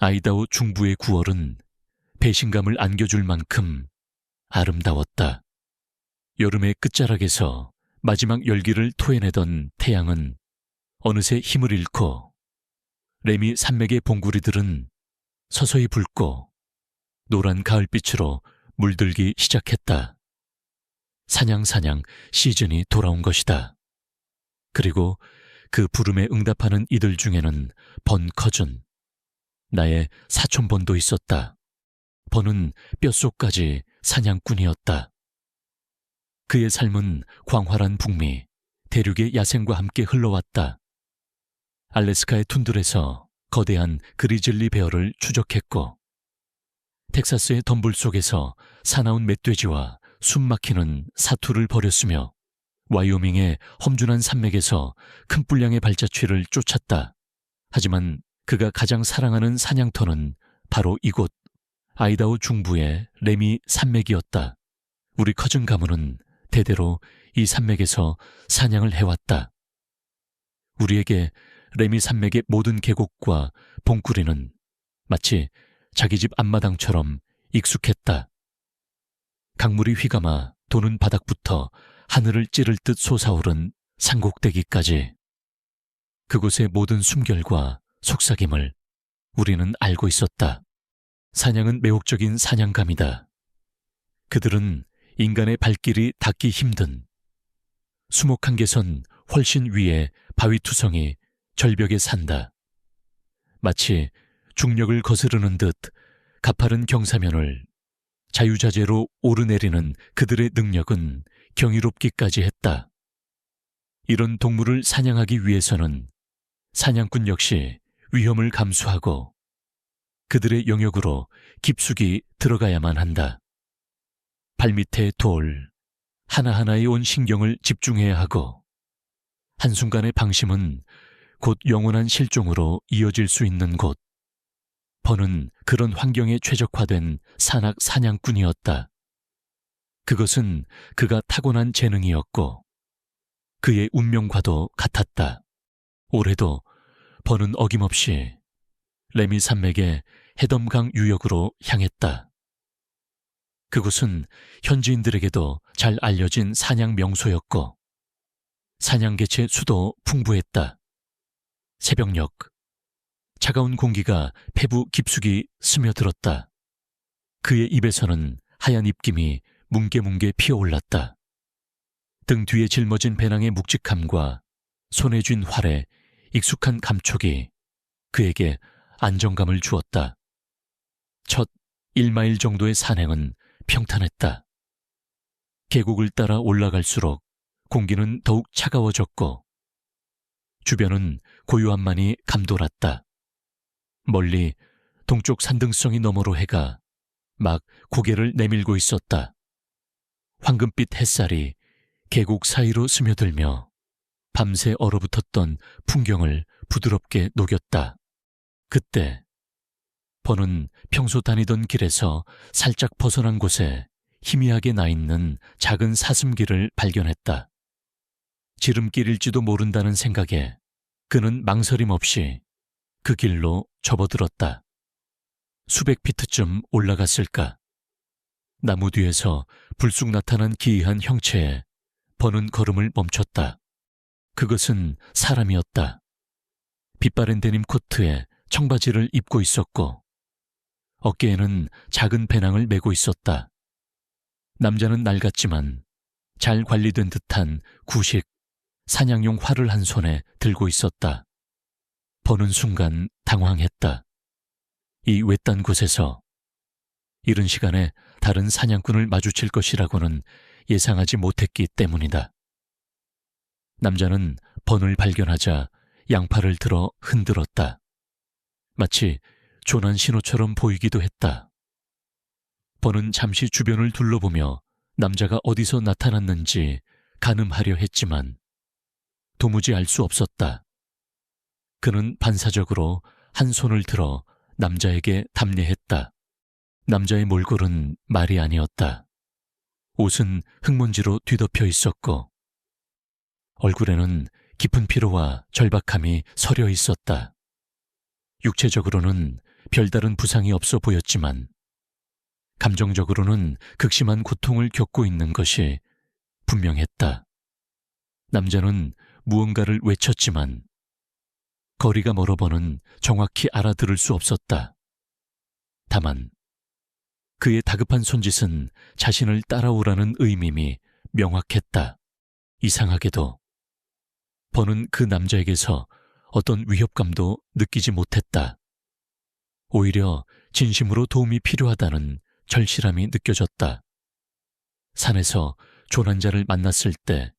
아이다호 중부의 9월은 배신감을 안겨줄 만큼 아름다웠다. 여름의 끝자락에서 마지막 열기를 토해내던 태양은 어느새 힘을 잃고 레미 산맥의 봉구리들은 서서히 붉고 노란 가을빛으로 물들기 시작했다. 사냥 시즌이 돌아온 것이다. 그리고 그 부름에 응답하는 이들 중에는 번커준, 나의 사촌번도 있었다. 번은 뼛속까지 사냥꾼이었다. 그의 삶은 광활한 북미, 대륙의 야생과 함께 흘러왔다. 알래스카의 툰드레에서 거대한 그리즐리 베어를 추적했고, 텍사스의 덤불 속에서 사나운 멧돼지와 숨막히는 사투를 벌였으며, 와이오밍의 험준한 산맥에서 큰 분량의 발자취를 쫓았다. 하지만 그가 가장 사랑하는 사냥터는 바로 이곳, 아이다호 중부의 레미 산맥이었다. 우리 커즌 가문은 대대로 이 산맥에서 사냥을 해왔다. 우리에게 레미 산맥의 모든 계곡과 봉구리는 마치 자기 집 앞마당처럼 익숙했다. 강물이 휘감아 도는 바닥부터 하늘을 찌를 듯 솟아오른 산곡대기까지, 그곳의 모든 숨결과 속삭임을 우리는 알고 있었다. 사냥은 매혹적인 사냥감이다. 그들은 인간의 발길이 닿기 힘든 수목 한계선 훨씬 위에 바위투성이 절벽에 산다. 마치 중력을 거스르는 듯 가파른 경사면을 자유자재로 오르내리는 그들의 능력은 경이롭기까지 했다. 이런 동물을 사냥하기 위해서는 사냥꾼 역시 위험을 감수하고 그들의 영역으로 깊숙이 들어가야만 한다. 발밑의 돌 하나하나에 온 신경을 집중해야 하고, 한순간의 방심은 곧 영원한 실종으로 이어질 수 있는 곳. 번은 그런 환경에 최적화된 산악 사냥꾼이었다. 그것은 그가 타고난 재능이었고 그의 운명과도 같았다. 올해도 번은 어김없이 레미 산맥의 해덤강 유역으로 향했다. 그곳은 현지인들에게도 잘 알려진 사냥 명소였고 사냥개체 수도 풍부했다. 새벽녘, 차가운 공기가 폐부 깊숙이 스며들었다. 그의 입에서는 하얀 입김이 뭉게뭉게 피어올랐다. 등 뒤에 짊어진 배낭의 묵직함과 손에 쥔 활의 익숙한 감촉이 그에게 안정감을 주었다. 첫 1마일 정도의 산행은 평탄했다. 계곡을 따라 올라갈수록 공기는 더욱 차가워졌고 주변은 고요함만이 감돌았다. 멀리 동쪽 산등성이 너머로 해가 막 고개를 내밀고 있었다. 황금빛 햇살이 계곡 사이로 스며들며 밤새 얼어붙었던 풍경을 부드럽게 녹였다. 그때 번은 평소 다니던 길에서 살짝 벗어난 곳에 희미하게 나있는 작은 사슴길을 발견했다. 지름길일지도 모른다는 생각에 그는 망설임 없이 그 길로 접어들었다. 수백 피트쯤 올라갔을까. 나무 뒤에서 불쑥 나타난 기이한 형체에 번은 걸음을 멈췄다. 그것은 사람이었다. 빛바랜 데님 코트에 청바지를 입고 있었고 어깨에는 작은 배낭을 메고 있었다. 남자는 낡았지만 잘 관리된 듯한 구식 사냥용 활을 한 손에 들고 있었다. 번은 순간 당황했다. 이 외딴 곳에서 이른 시간에 다른 사냥꾼을 마주칠 것이라고는 예상하지 못했기 때문이다. 남자는 번을 발견하자 양팔을 들어 흔들었다. 마치 조난 신호처럼 보이기도 했다. 번은 잠시 주변을 둘러보며 남자가 어디서 나타났는지 가늠하려 했지만 도무지 알 수 없었다. 그는 반사적으로 한 손을 들어 남자에게 답례했다. 남자의 몰골은 말이 아니었다. 옷은 흙먼지로 뒤덮여 있었고 얼굴에는 깊은 피로와 절박함이 서려 있었다. 육체적으로는 별다른 부상이 없어 보였지만 감정적으로는 극심한 고통을 겪고 있는 것이 분명했다. 남자는 무언가를 외쳤지만 거리가 멀어 버는 정확히 알아들을 수 없었다. 다만 그의 다급한 손짓은 자신을 따라오라는 의미미 명확했다. 이상하게도 버는 그 남자에게서 어떤 위협감도 느끼지 못했다. 오히려 진심으로 도움이 필요하다는 절실함이 느껴졌다. 산에서 조난자를 만났을 때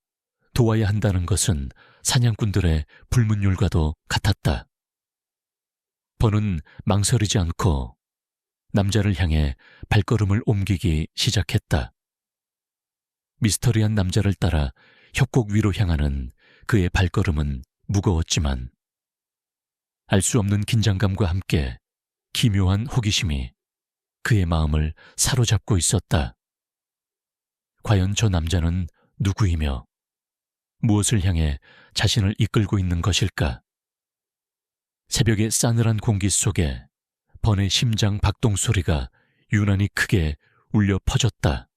도와야 한다는 것은 사냥꾼들의 불문율과도 같았다. 버는 망설이지 않고 남자를 향해 발걸음을 옮기기 시작했다. 미스터리한 남자를 따라 협곡 위로 향하는 그의 발걸음은 무거웠지만 알 수 없는 긴장감과 함께 기묘한 호기심이 그의 마음을 사로잡고 있었다. 과연 저 남자는 누구이며 무엇을 향해 자신을 이끌고 있는 것일까? 새벽의 싸늘한 공기 속에 번의 심장 박동 소리가 유난히 크게 울려 퍼졌다.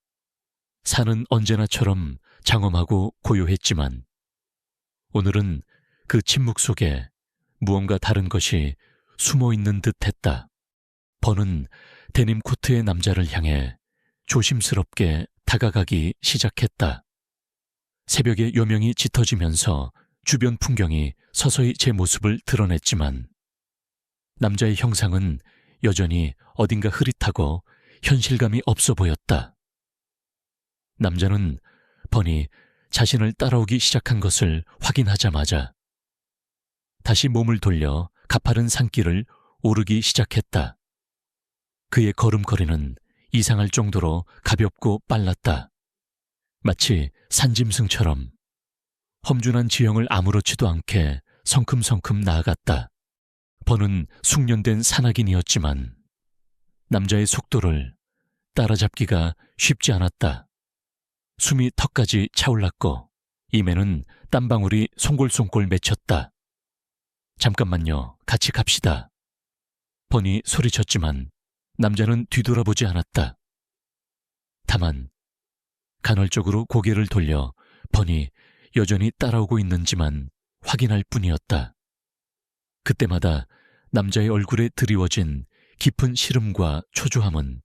산은 언제나처럼 장엄하고 고요했지만 오늘은 그 침묵 속에 무언가 다른 것이 숨어있는 듯했다. 번은 데님 코트의 남자를 향해 조심스럽게 다가가기 시작했다. 새벽의 요명이 짙어지면서 주변 풍경이 서서히 제 모습을 드러냈지만 남자의 형상은 여전히 어딘가 흐릿하고 현실감이 없어 보였다. 남자는 번이 자신을 따라오기 시작한 것을 확인하자마자 다시 몸을 돌려 가파른 산길을 오르기 시작했다. 그의 걸음걸이는 이상할 정도로 가볍고 빨랐다. 마치 산짐승처럼 험준한 지형을 아무렇지도 않게 성큼성큼 나아갔다. 번은 숙련된 산악인이었지만 남자의 속도를 따라잡기가 쉽지 않았다. 숨이 턱까지 차올랐고 입에는 땀방울이 송골송골 맺혔다. 잠깐만요, 같이 갑시다. 번이 소리쳤지만 남자는 뒤돌아보지 않았다. 다만 간헐적으로 고개를 돌려 번이 여전히 따라오고 있는지만 확인할 뿐이었다. 그때마다 남자의 얼굴에 드리워진 깊은 시름과 초조함은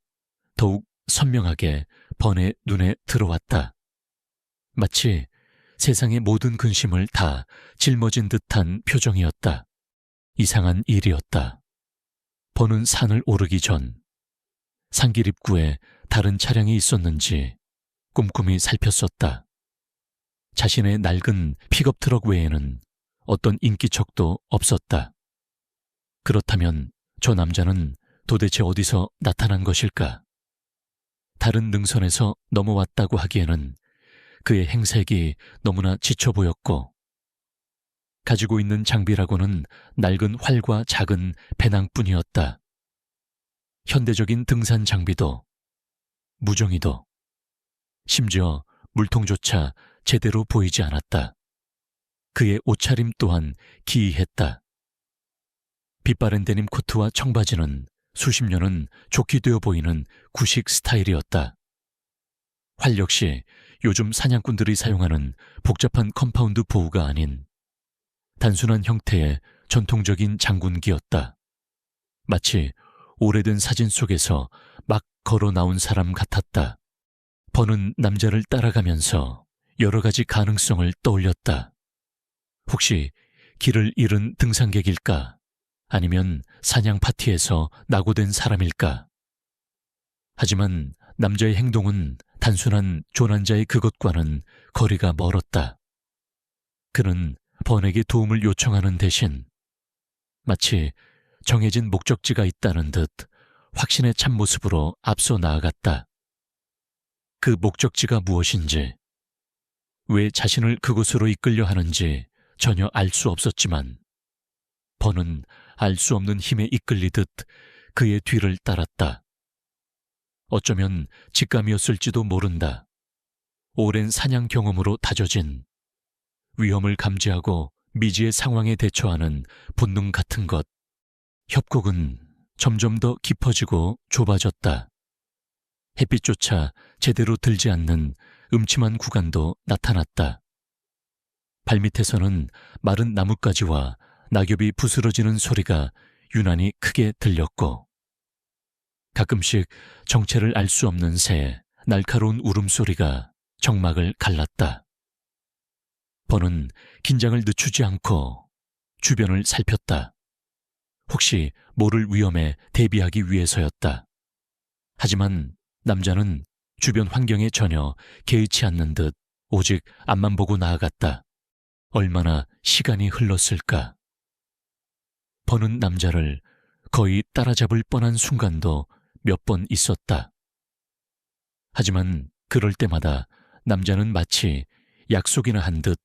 더욱 선명하게 번의 눈에 들어왔다. 마치 세상의 모든 근심을 다 짊어진 듯한 표정이었다. 이상한 일이었다. 번은 산을 오르기 전 산길 입구에 다른 차량이 있었는지 꼼꼼히 살폈었다. 자신의 낡은 픽업 트럭 외에는 어떤 인기척도 없었다. 그렇다면 저 남자는 도대체 어디서 나타난 것일까? 다른 능선에서 넘어왔다고 하기에는 그의 행색이 너무나 지쳐 보였고 가지고 있는 장비라고는 낡은 활과 작은 배낭뿐이었다. 현대적인 등산 장비도 무정이도 심지어 물통조차 제대로 보이지 않았다. 그의 옷차림 또한 기이했다. 빛바랜 데님 코트와 청바지는 수십 년은 좋게 되어 보이는 구식 스타일이었다. 활 역시 요즘 사냥꾼들이 사용하는 복잡한 컴파운드 보우가 아닌 단순한 형태의 전통적인 장군기였다. 마치 오래된 사진 속에서 막 걸어 나온 사람 같았다. 번은 남자를 따라가면서 여러 가지 가능성을 떠올렸다. 혹시 길을 잃은 등산객일까? 아니면 사냥 파티에서 낙오된 사람일까? 하지만 남자의 행동은 단순한 조난자의 그것과는 거리가 멀었다. 그는 번에게 도움을 요청하는 대신 마치 정해진 목적지가 있다는 듯 확신의 참모습으로 앞서 나아갔다. 그 목적지가 무엇인지, 왜 자신을 그곳으로 이끌려 하는지 전혀 알 수 없었지만 번은 알 수 없는 힘에 이끌리듯 그의 뒤를 따랐다. 어쩌면 직감이었을지도 모른다. 오랜 사냥 경험으로 다져진 위험을 감지하고 미지의 상황에 대처하는 본능 같은 것, 협곡은 점점 더 깊어지고 좁아졌다. 햇빛조차 제대로 들지 않는 음침한 구간도 나타났다. 발밑에서는 마른 나뭇가지와 낙엽이 부스러지는 소리가 유난히 크게 들렸고, 가끔씩 정체를 알 수 없는 새의 날카로운 울음소리가 정막을 갈랐다. 버는 긴장을 늦추지 않고 주변을 살폈다. 혹시 모를 위험에 대비하기 위해서였다. 하지만 남자는 주변 환경에 전혀 개의치 않는 듯 오직 앞만 보고 나아갔다. 얼마나 시간이 흘렀을까. 버는 남자를 거의 따라잡을 뻔한 순간도 몇 번 있었다. 하지만 그럴 때마다 남자는 마치 약속이나 한 듯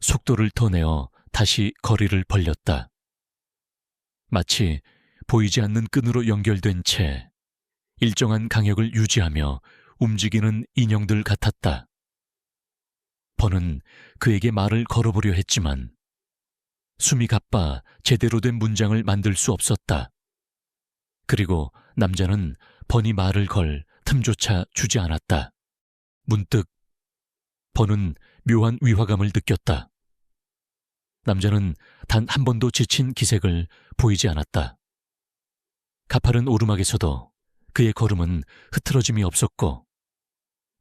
속도를 더 내어 다시 거리를 벌렸다. 마치 보이지 않는 끈으로 연결된 채 일정한 강역을 유지하며 움직이는 인형들 같았다. 버는 그에게 말을 걸어보려 했지만 숨이 가빠 제대로 된 문장을 만들 수 없었다. 그리고 남자는 버니 말을 걸 틈조차 주지 않았다. 문득 버는 묘한 위화감을 느꼈다. 남자는 단 한 번도 지친 기색을 보이지 않았다. 가파른 오르막에서도 그의 걸음은 흐트러짐이 없었고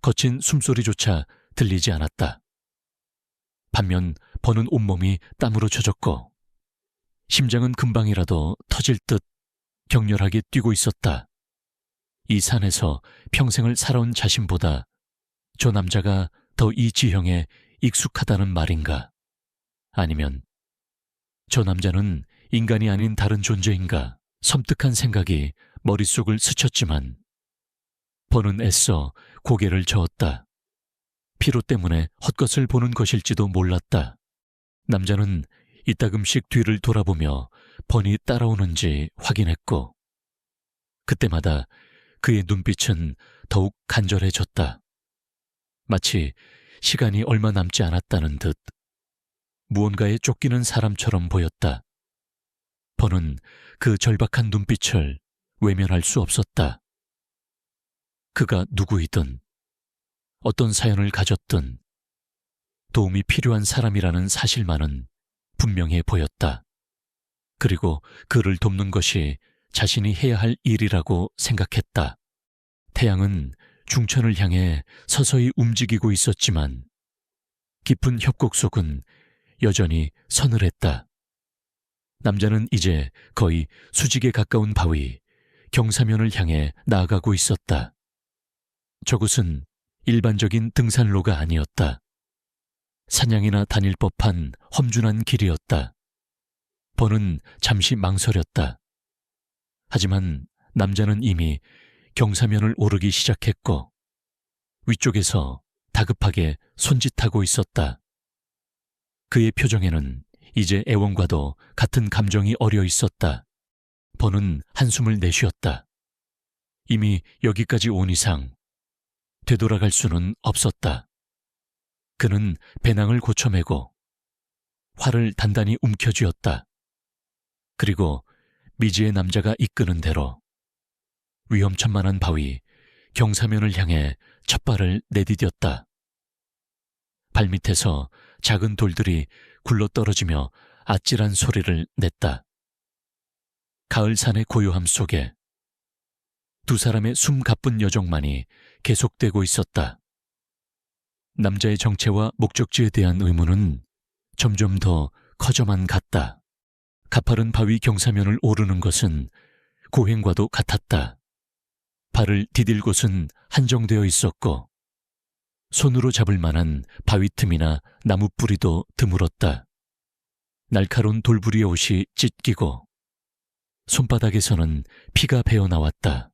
거친 숨소리조차 들리지 않았다. 반면 버는 온몸이 땀으로 젖었고 심장은 금방이라도 터질 듯 격렬하게 뛰고 있었다. 이 산에서 평생을 살아온 자신보다 저 남자가 더 이 지형에 익숙하다는 말인가? 아니면 저 남자는 인간이 아닌 다른 존재인가? 섬뜩한 생각이 머릿속을 스쳤지만 버는 애써 고개를 저었다. 피로 때문에 헛것을 보는 것일지도 몰랐다. 남자는 이따금씩 뒤를 돌아보며 버니 따라오는지 확인했고 그때마다 그의 눈빛은 더욱 간절해졌다. 마치 시간이 얼마 남지 않았다는 듯 무언가에 쫓기는 사람처럼 보였다. 버는 그 절박한 눈빛을 외면할 수 없었다. 그가 누구이든 어떤 사연을 가졌든 도움이 필요한 사람이라는 사실만은 분명해 보였다. 그리고 그를 돕는 것이 자신이 해야 할 일이라고 생각했다. 태양은 중천을 향해 서서히 움직이고 있었지만 깊은 협곡 속은 여전히 서늘했다. 남자는 이제 거의 수직에 가까운 바위, 경사면을 향해 나아가고 있었다. 저곳은 일반적인 등산로가 아니었다. 사냥이나 다닐 법한 험준한 길이었다. 버는 잠시 망설였다. 하지만 남자는 이미 경사면을 오르기 시작했고 위쪽에서 다급하게 손짓하고 있었다. 그의 표정에는 이제 애원과도 같은 감정이 어려 있었다. 버는 한숨을 내쉬었다. 이미 여기까지 온 이상 되돌아갈 수는 없었다. 그는 배낭을 고쳐매고 활을 단단히 움켜쥐었다. 그리고 미지의 남자가 이끄는 대로 위험천만한 바위, 경사면을 향해 첫 발을 내디뎠다. 발밑에서 작은 돌들이 굴러떨어지며 아찔한 소리를 냈다. 가을산의 고요함 속에 두 사람의 숨가쁜 여정만이 계속되고 있었다. 남자의 정체와 목적지에 대한 의문은 점점 더 커져만 갔다. 가파른 바위 경사면을 오르는 것은 고행과도 같았다. 발을 디딜 곳은 한정되어 있었고 손으로 잡을 만한 바위 틈이나 나무 뿌리도 드물었다. 날카로운 돌부리의 옷이 찢기고 손바닥에서는 피가 배어나왔다.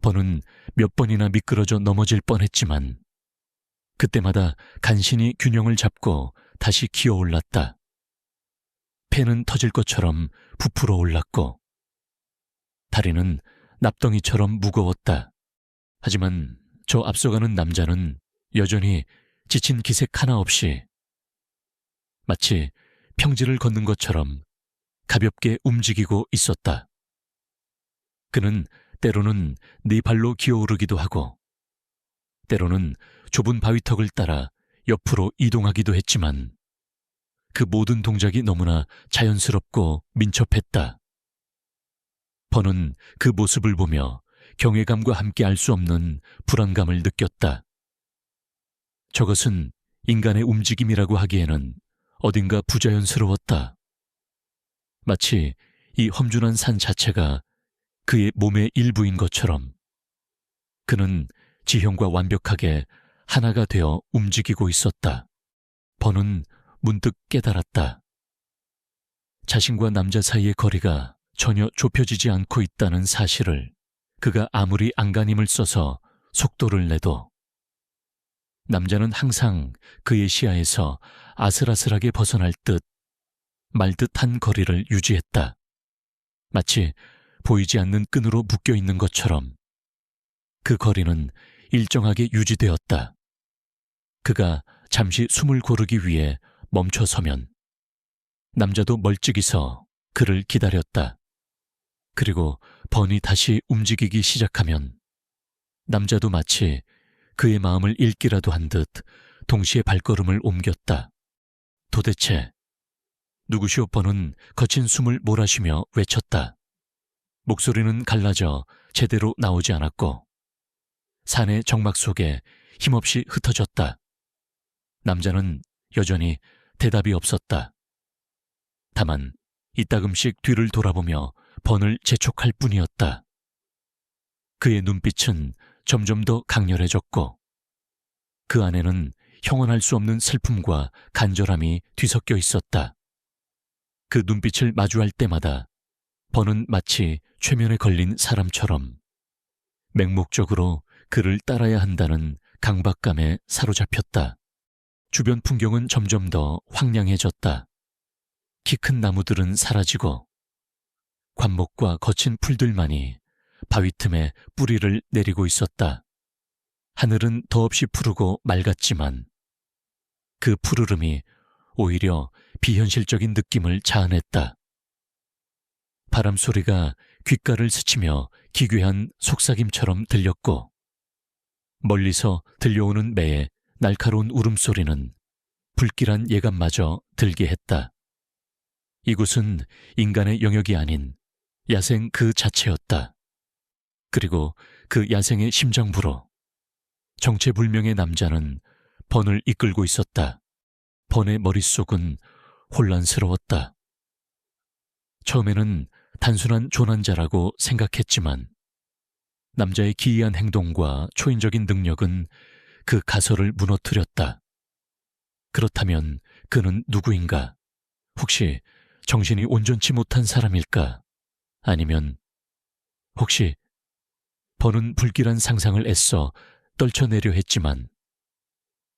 버는 몇 번이나 미끄러져 넘어질 뻔했지만 그때마다 간신히 균형을 잡고 다시 기어올랐다. 폐는 터질 것처럼 부풀어 올랐고 다리는 납덩이처럼 무거웠다. 하지만 저 앞서가는 남자는 여전히 지친 기색 하나 없이 마치 평지를 걷는 것처럼 가볍게 움직이고 있었다. 그는 때로는 네 발로 기어오르기도 하고 때로는 좁은 바위턱을 따라 옆으로 이동하기도 했지만 그 모든 동작이 너무나 자연스럽고 민첩했다. 번은 그 모습을 보며 경외감과 함께 알 수 없는 불안감을 느꼈다. 저것은 인간의 움직임이라고 하기에는 어딘가 부자연스러웠다. 마치 이 험준한 산 자체가 그의 몸의 일부인 것처럼 그는 지형과 완벽하게 하나가 되어 움직이고 있었다. 번은 문득 깨달았다. 자신과 남자 사이의 거리가 전혀 좁혀지지 않고 있다는 사실을 그가 아무리 안간힘을 써서 속도를 내도 남자는 항상 그의 시야에서 아슬아슬하게 벗어날 듯 말 듯한 거리를 유지했다. 마치 보이지 않는 끈으로 묶여 있는 것처럼 그 거리는 일정하게 유지되었다. 그가 잠시 숨을 고르기 위해 멈춰서면 남자도 멀찍이 서 그를 기다렸다. 그리고 번이 다시 움직이기 시작하면 남자도 마치 그의 마음을 읽기라도 한 듯 동시에 발걸음을 옮겼다. 도대체 누구시오? 번은 거친 숨을 몰아쉬며 외쳤다. 목소리는 갈라져 제대로 나오지 않았고 산의 정막 속에 힘없이 흩어졌다. 남자는 여전히 대답이 없었다. 다만 이따금씩 뒤를 돌아보며 번을 재촉할 뿐이었다. 그의 눈빛은 점점 더 강렬해졌고 그 안에는 형언할 수 없는 슬픔과 간절함이 뒤섞여 있었다. 그 눈빛을 마주할 때마다 번은 마치 최면에 걸린 사람처럼 맹목적으로 그를 따라야 한다는 강박감에 사로잡혔다. 주변 풍경은 점점 더 황량해졌다. 키 큰 나무들은 사라지고 관목과 거친 풀들만이 바위 틈에 뿌리를 내리고 있었다. 하늘은 더없이 푸르고 맑았지만 그 푸르름이 오히려 비현실적인 느낌을 자아냈다. 바람 소리가 귓가를 스치며 기괴한 속삭임처럼 들렸고 멀리서 들려오는 매의 날카로운 울음소리는 불길한 예감마저 들게 했다. 이곳은 인간의 영역이 아닌 야생 그 자체였다. 그리고 그 야생의 심장부로 정체불명의 남자는 번을 이끌고 있었다. 번의 머릿속은 혼란스러웠다. 처음에는 단순한 조난자라고 생각했지만 남자의 기이한 행동과 초인적인 능력은 그 가설을 무너뜨렸다. 그렇다면 그는 누구인가? 혹시 정신이 온전치 못한 사람일까? 아니면 혹시 번은 불길한 상상을 애써 떨쳐내려 했지만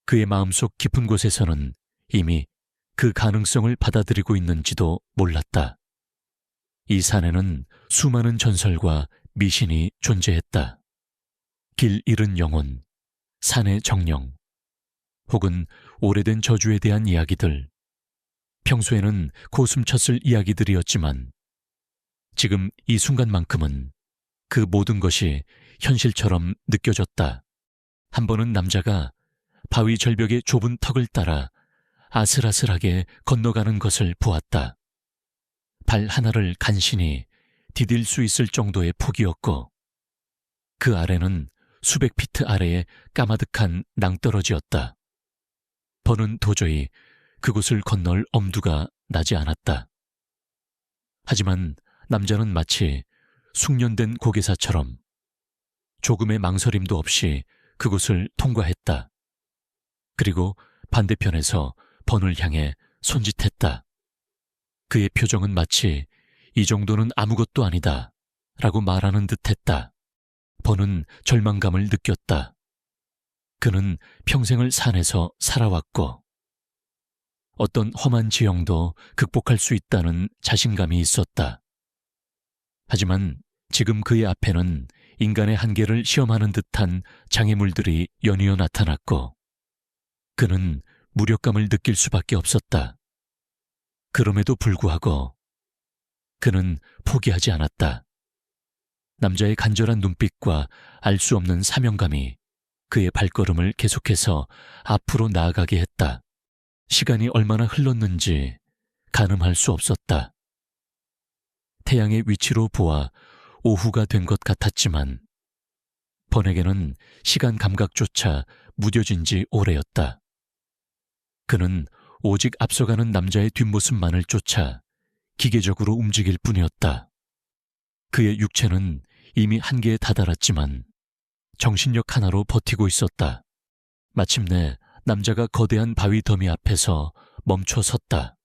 그의 마음속 깊은 곳에서는 이미 그 가능성을 받아들이고 있는지도 몰랐다. 이 산에는 수많은 전설과 미신이 존재했다. 길 잃은 영혼, 산의 정령, 혹은 오래된 저주에 대한 이야기들. 평소에는 고숨쳤을 이야기들이었지만 지금 이 순간만큼은 그 모든 것이 현실처럼 느껴졌다. 한 번은 남자가 바위 절벽의 좁은 턱을 따라 아슬아슬하게 건너가는 것을 보았다. 발 하나를 간신히 디딜 수 있을 정도의 폭이었고 그 아래는 수백 피트 아래에 까마득한 낭떠러지였다. 번은 도저히 그곳을 건널 엄두가 나지 않았다. 하지만 남자는 마치 숙련된 고개사처럼 조금의 망설임도 없이 그곳을 통과했다. 그리고 반대편에서 번을 향해 손짓했다. 그의 표정은 마치 이 정도는 아무것도 아니다 라고 말하는 듯했다. 번은 절망감을 느꼈다. 그는 평생을 산에서 살아왔고 어떤 험한 지형도 극복할 수 있다는 자신감이 있었다. 하지만 지금 그의 앞에는 인간의 한계를 시험하는 듯한 장애물들이 연이어 나타났고 그는 무력감을 느낄 수밖에 없었다. 그럼에도 불구하고 그는 포기하지 않았다. 남자의 간절한 눈빛과 알 수 없는 사명감이 그의 발걸음을 계속해서 앞으로 나아가게 했다. 시간이 얼마나 흘렀는지 가늠할 수 없었다. 태양의 위치로 보아 오후가 된 것 같았지만 번에게는 시간 감각조차 무뎌진 지 오래였다. 그는 오직 앞서가는 남자의 뒷모습만을 쫓아 기계적으로 움직일 뿐이었다. 그의 육체는 이미 한계에 다다랐지만 정신력 하나로 버티고 있었다. 마침내 남자가 거대한 바위 더미 앞에서 멈춰 섰다.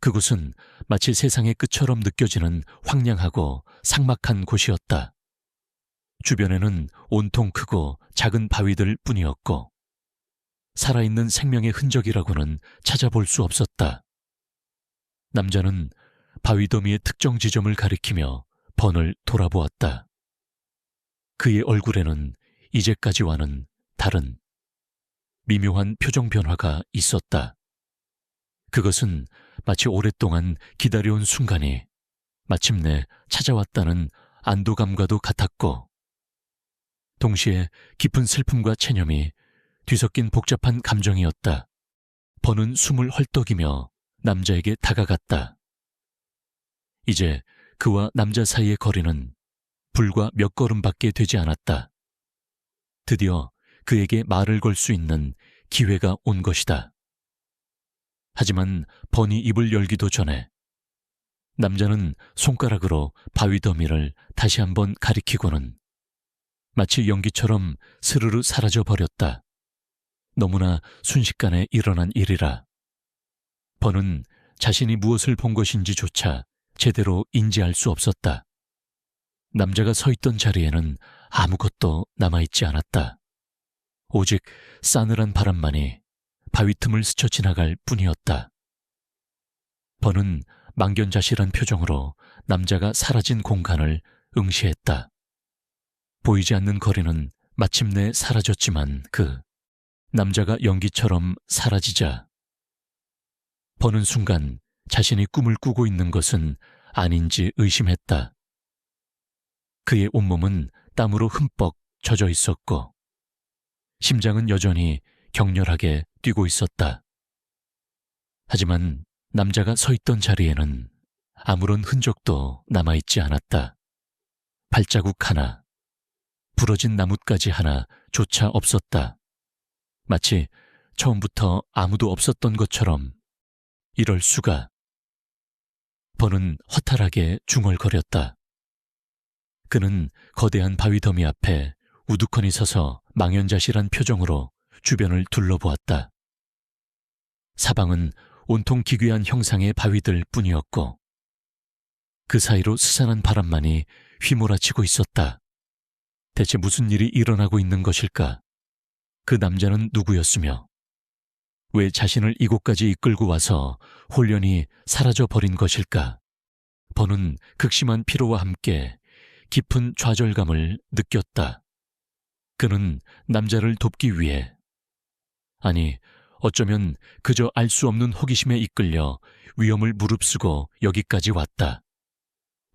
그곳은 마치 세상의 끝처럼 느껴지는 황량하고 삭막한 곳이었다. 주변에는 온통 크고 작은 바위들 뿐이었고 살아있는 생명의 흔적이라고는 찾아볼 수 없었다. 남자는 바위 더미의 특정 지점을 가리키며 번을 돌아보았다. 그의 얼굴에는 이제까지와는 다른 미묘한 표정 변화가 있었다. 그것은 마치 오랫동안 기다려온 순간이 마침내 찾아왔다는 안도감과도 같았고 동시에 깊은 슬픔과 체념이 뒤섞인 복잡한 감정이었다. 번은 숨을 헐떡이며 남자에게 다가갔다. 이제 그와 남자 사이의 거리는 불과 몇 걸음밖에 되지 않았다. 드디어 그에게 말을 걸 수 있는 기회가 온 것이다. 하지만 번이 입을 열기도 전에 남자는 손가락으로 바위 더미를 다시 한번 가리키고는 마치 연기처럼 스르르 사라져 버렸다. 너무나 순식간에 일어난 일이라 번은 자신이 무엇을 본 것인지조차 제대로 인지할 수 없었다. 남자가 서 있던 자리에는 아무것도 남아있지 않았다. 오직 싸늘한 바람만이 바위 틈을 스쳐 지나갈 뿐이었다. 번은 망견자실한 표정으로 남자가 사라진 공간을 응시했다. 보이지 않는 거리는 마침내 사라졌지만 남자가 연기처럼 사라지자 번은 순간 자신이 꿈을 꾸고 있는 것은 아닌지 의심했다. 그의 온몸은 땀으로 흠뻑 젖어 있었고 심장은 여전히 격렬하게 뛰고 있었다. 하지만 남자가 서 있던 자리에는 아무런 흔적도 남아있지 않았다. 발자국 하나, 부러진 나뭇가지 하나조차 없었다. 마치 처음부터 아무도 없었던 것처럼. 이럴 수가. 번은 허탈하게 중얼거렸다. 그는 거대한 바위 더미 앞에 우두커니 서서 망연자실한 표정으로 주변을 둘러보았다. 사방은 온통 기괴한 형상의 바위들 뿐이었고 그 사이로 스산한 바람만이 휘몰아치고 있었다. 대체 무슨 일이 일어나고 있는 것일까? 그 남자는 누구였으며 왜 자신을 이곳까지 이끌고 와서 홀연히 사라져버린 것일까? 번은 극심한 피로와 함께 깊은 좌절감을 느꼈다. 그는 남자를 돕기 위해, 아니 어쩌면 그저 알 수 없는 호기심에 이끌려 위험을 무릅쓰고 여기까지 왔다.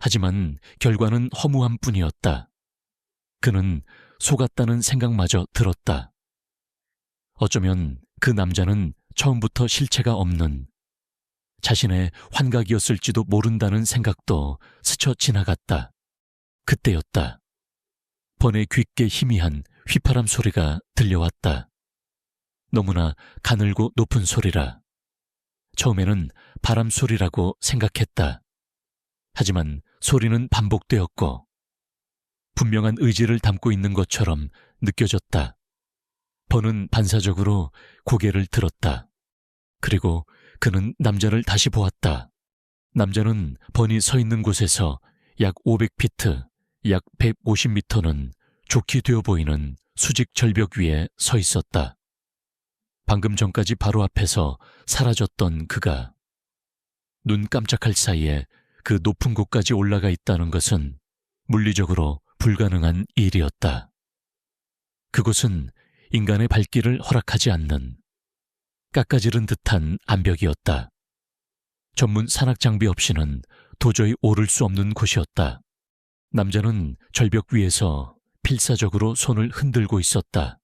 하지만 결과는 허무함 뿐이었다. 그는 속았다는 생각마저 들었다. 어쩌면 그 남자는 처음부터 실체가 없는 자신의 환각이었을지도 모른다는 생각도 스쳐 지나갔다. 그때였다. 번의 귓게 희미한 휘파람 소리가 들려왔다. 너무나 가늘고 높은 소리라. 처음에는 바람 소리라고 생각했다. 하지만 소리는 반복되었고 분명한 의지를 담고 있는 것처럼 느껴졌다. 번은 반사적으로 고개를 들었다. 그리고 그는 남자를 다시 보았다. 남자는 번이 서 있는 곳에서 약 500피트, 약 150m는 좋게 되어 보이는 수직 절벽 위에 서 있었다. 방금 전까지 바로 앞에서 사라졌던 그가 눈 깜짝할 사이에 그 높은 곳까지 올라가 있다는 것은 물리적으로 불가능한 일이었다. 그곳은 인간의 발길을 허락하지 않는 깎아지른 듯한 암벽이었다. 전문 산악 장비 없이는 도저히 오를 수 없는 곳이었다. 남자는 절벽 위에서 필사적으로 손을 흔들고 있었다.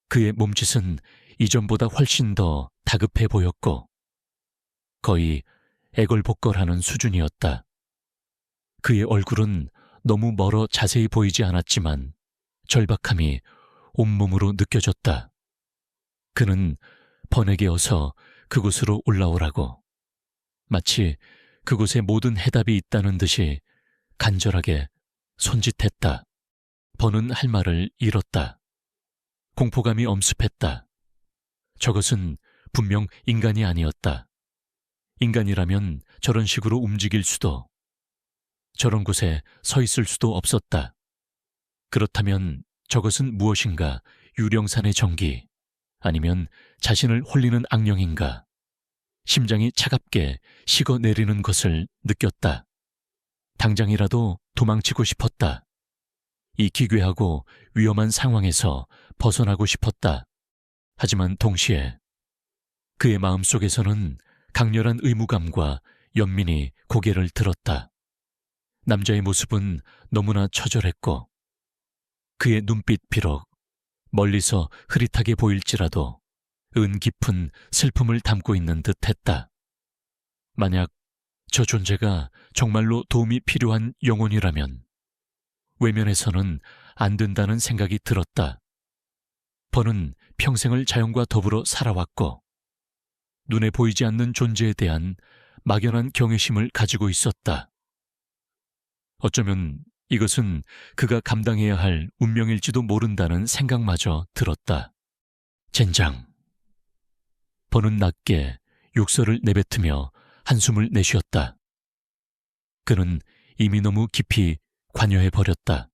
그의 몸짓은 이전보다 훨씬 더 다급해 보였고 거의 애걸복걸하는 수준이었다. 그의 얼굴은 너무 멀어 자세히 보이지 않았지만 절박함이 온몸으로 느껴졌다. 그는 번에게 어서 그곳으로 올라오라고, 마치 그곳에 모든 해답이 있다는 듯이 간절하게 손짓했다. 번은 할 말을 잃었다. 공포감이 엄습했다. 저것은 분명 인간이 아니었다. 인간이라면 저런 식으로 움직일 수도, 저런 곳에 서 있을 수도 없었다. 그렇다면 저것은 무엇인가? 유령산의 전기, 아니면 자신을 홀리는 악령인가? 심장이 차갑게 식어내리는 것을 느꼈다. 당장이라도 도망치고 싶었다. 이 기괴하고 위험한 상황에서 벗어나고 싶었다. 하지만 동시에 그의 마음속에서는 강렬한 의무감과 연민이 고개를 들었다. 남자의 모습은 너무나 처절했고 그의 눈빛 비록 멀리서 흐릿하게 보일지라도 은 깊은 슬픔을 담고 있는 듯했다. 만약 저 존재가 정말로 도움이 필요한 영혼이라면 외면해서는 안 된다는 생각이 들었다. 번은 평생을 자연과 더불어 살아왔고 눈에 보이지 않는 존재에 대한 막연한 경외심을 가지고 있었다. 어쩌면 이것은 그가 감당해야 할 운명일지도 모른다는 생각마저 들었다. 젠장. 번은 낮게 욕설을 내뱉으며 한숨을 내쉬었다. 그는 이미 너무 깊이 관여해버렸다.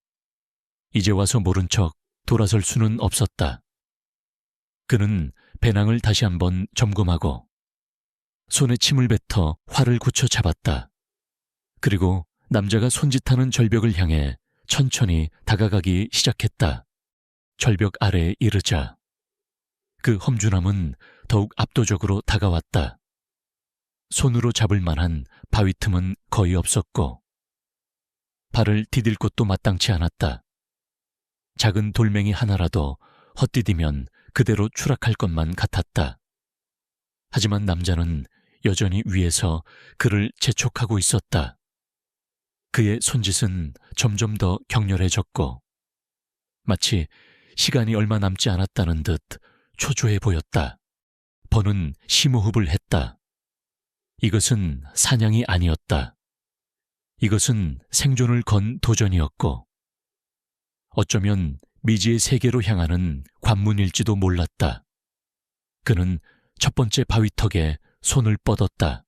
이제 와서 모른 척 돌아설 수는 없었다. 그는 배낭을 다시 한번 점검하고 손에 침을 뱉어 활을 굳혀 잡았다. 그리고 남자가 손짓하는 절벽을 향해 천천히 다가가기 시작했다. 절벽 아래에 이르자 그 험준함은 더욱 압도적으로 다가왔다. 손으로 잡을 만한 바위 틈은 거의 없었고 발을 디딜 곳도 마땅치 않았다. 작은 돌멩이 하나라도 헛디디면 그대로 추락할 것만 같았다. 하지만 남자는 여전히 위에서 그를 재촉하고 있었다. 그의 손짓은 점점 더 격렬해졌고 마치 시간이 얼마 남지 않았다는 듯 초조해 보였다. 번은 심호흡을 했다. 이것은 사냥이 아니었다. 이것은 생존을 건 도전이었고 어쩌면 미지의 세계로 향하는 관문일지도 몰랐다. 그는 첫 번째 바위턱에 손을 뻗었다.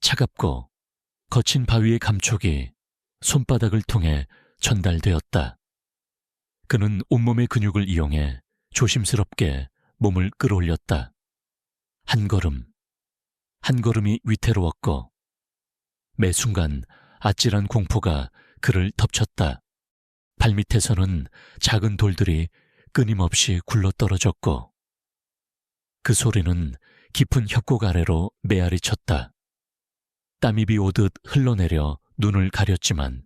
차갑고 거친 바위의 감촉이 손바닥을 통해 전달되었다. 그는 온몸의 근육을 이용해 조심스럽게 몸을 끌어올렸다. 한 걸음, 한 걸음이 위태로웠고 매 순간 아찔한 공포가 그를 덮쳤다. 발밑에서는 작은 돌들이 끊임없이 굴러떨어졌고 그 소리는 깊은 협곡 아래로 메아리 쳤다. 땀이 비 오듯 흘러내려 눈을 가렸지만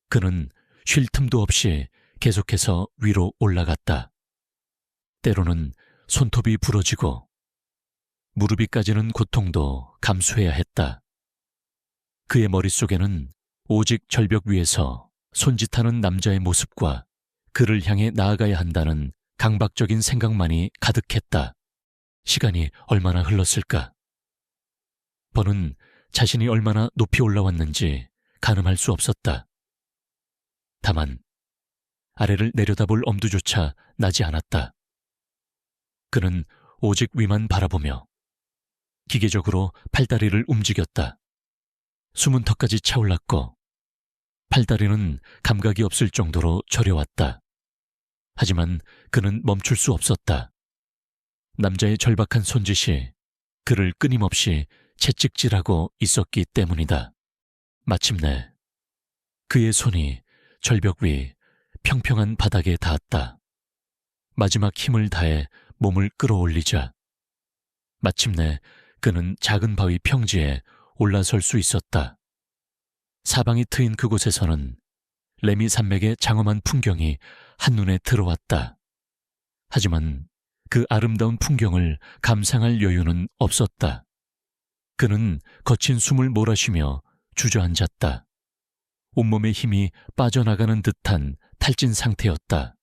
그는 쉴 틈도 없이 계속해서 위로 올라갔다. 때로는 손톱이 부러지고 무릎이 까지는 고통도 감수해야 했다. 그의 머릿속에는 오직 절벽 위에서 손짓하는 남자의 모습과 그를 향해 나아가야 한다는 강박적인 생각만이 가득했다. 시간이 얼마나 흘렀을까? 번은 자신이 얼마나 높이 올라왔는지 가늠할 수 없었다. 다만 아래를 내려다볼 엄두조차 나지 않았다. 그는 오직 위만 바라보며 기계적으로 팔다리를 움직였다. 숨은 턱까지 차올랐고 팔다리는 감각이 없을 정도로 저려왔다. 하지만 그는 멈출 수 없었다. 남자의 절박한 손짓이 그를 끊임없이 채찍질하고 있었기 때문이다. 마침내 그의 손이 절벽 위 평평한 바닥에 닿았다. 마지막 힘을 다해 몸을 끌어올리자 마침내 그는 작은 바위 평지에 올라설 수 있었다. 사방이 트인 그곳에서는 레미 산맥의 장엄한 풍경이 한눈에 들어왔다. 하지만 그 아름다운 풍경을 감상할 여유는 없었다. 그는 거친 숨을 몰아쉬며 주저앉았다. 온몸의 힘이 빠져나가는 듯한 탈진 상태였다.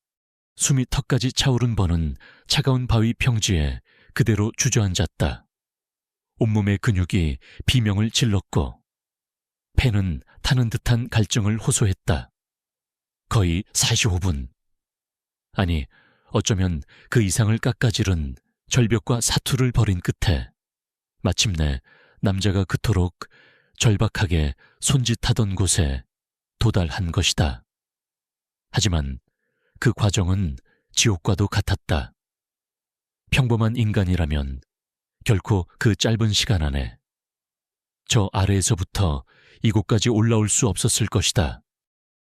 숨이 턱까지 차오른 버는 차가운 바위 평지에 그대로 주저앉았다. 온몸의 근육이 비명을 질렀고 폐는 타는 듯한 갈증을 호소했다. 거의 45분. 아니, 어쩌면 그 이상을 깎아지른 절벽과 사투를 벌인 끝에 마침내 남자가 그토록 절박하게 손짓하던 곳에 도달한 것이다. 하지만 그 과정은 지옥과도 같았다. 평범한 인간이라면 결코 그 짧은 시간 안에 저 아래에서부터 이곳까지 올라올 수 없었을 것이다.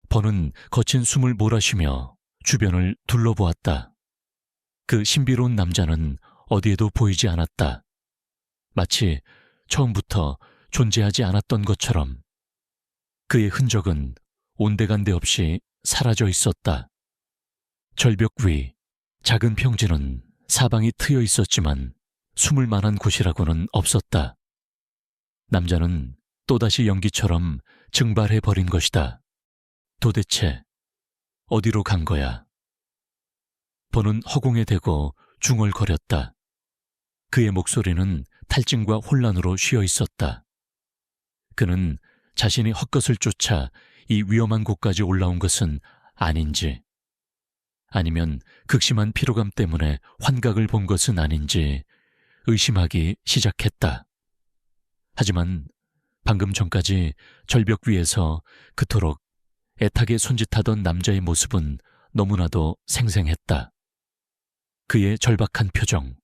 버는 거친 숨을 몰아쉬며 주변을 둘러보았다. 그 신비로운 남자는 어디에도 보이지 않았다. 마치 처음부터 존재하지 않았던 것처럼 그의 흔적은 온데간데 없이 사라져 있었다. 절벽 위 작은 평지는 사방이 트여 있었지만 숨을 만한 곳이라고는 없었다. 남자는 또다시 연기처럼 증발해버린 것이다. 도대체 어디로 간 거야? 버는 허공에 대고 중얼거렸다. 그의 목소리는 탈진과 혼란으로 쉬어 있었다. 그는 자신이 헛것을 쫓아 이 위험한 곳까지 올라온 것은 아닌지, 아니면 극심한 피로감 때문에 환각을 본 것은 아닌지 의심하기 시작했다. 하지만 방금 전까지 절벽 위에서 그토록 애타게 손짓하던 남자의 모습은 너무나도 생생했다. 그의 절박한 표정,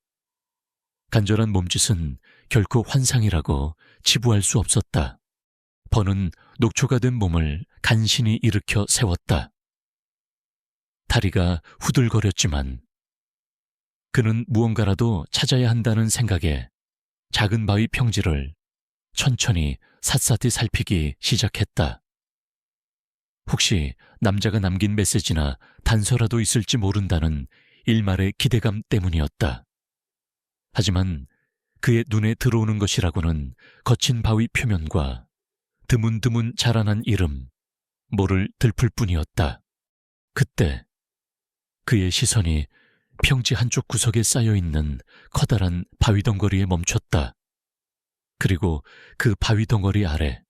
간절한 몸짓은 결코 환상이라고 치부할 수 없었다. 버는 녹초가 된 몸을 간신히 일으켜 세웠다. 다리가 후들거렸지만 그는 무언가라도 찾아야 한다는 생각에 작은 바위 평지를 천천히 샅샅이 살피기 시작했다. 혹시 남자가 남긴 메시지나 단서라도 있을지 모른다는 일말의 기대감 때문이었다. 하지만 그의 눈에 들어오는 것이라고는 거친 바위 표면과 드문드문 자라난 이름, 모를 들풀 뿐이었다. 그때 그의 시선이 평지 한쪽 구석에 쌓여있는 커다란 바위 덩어리에 멈췄다. 그리고 그 바위 덩어리 아래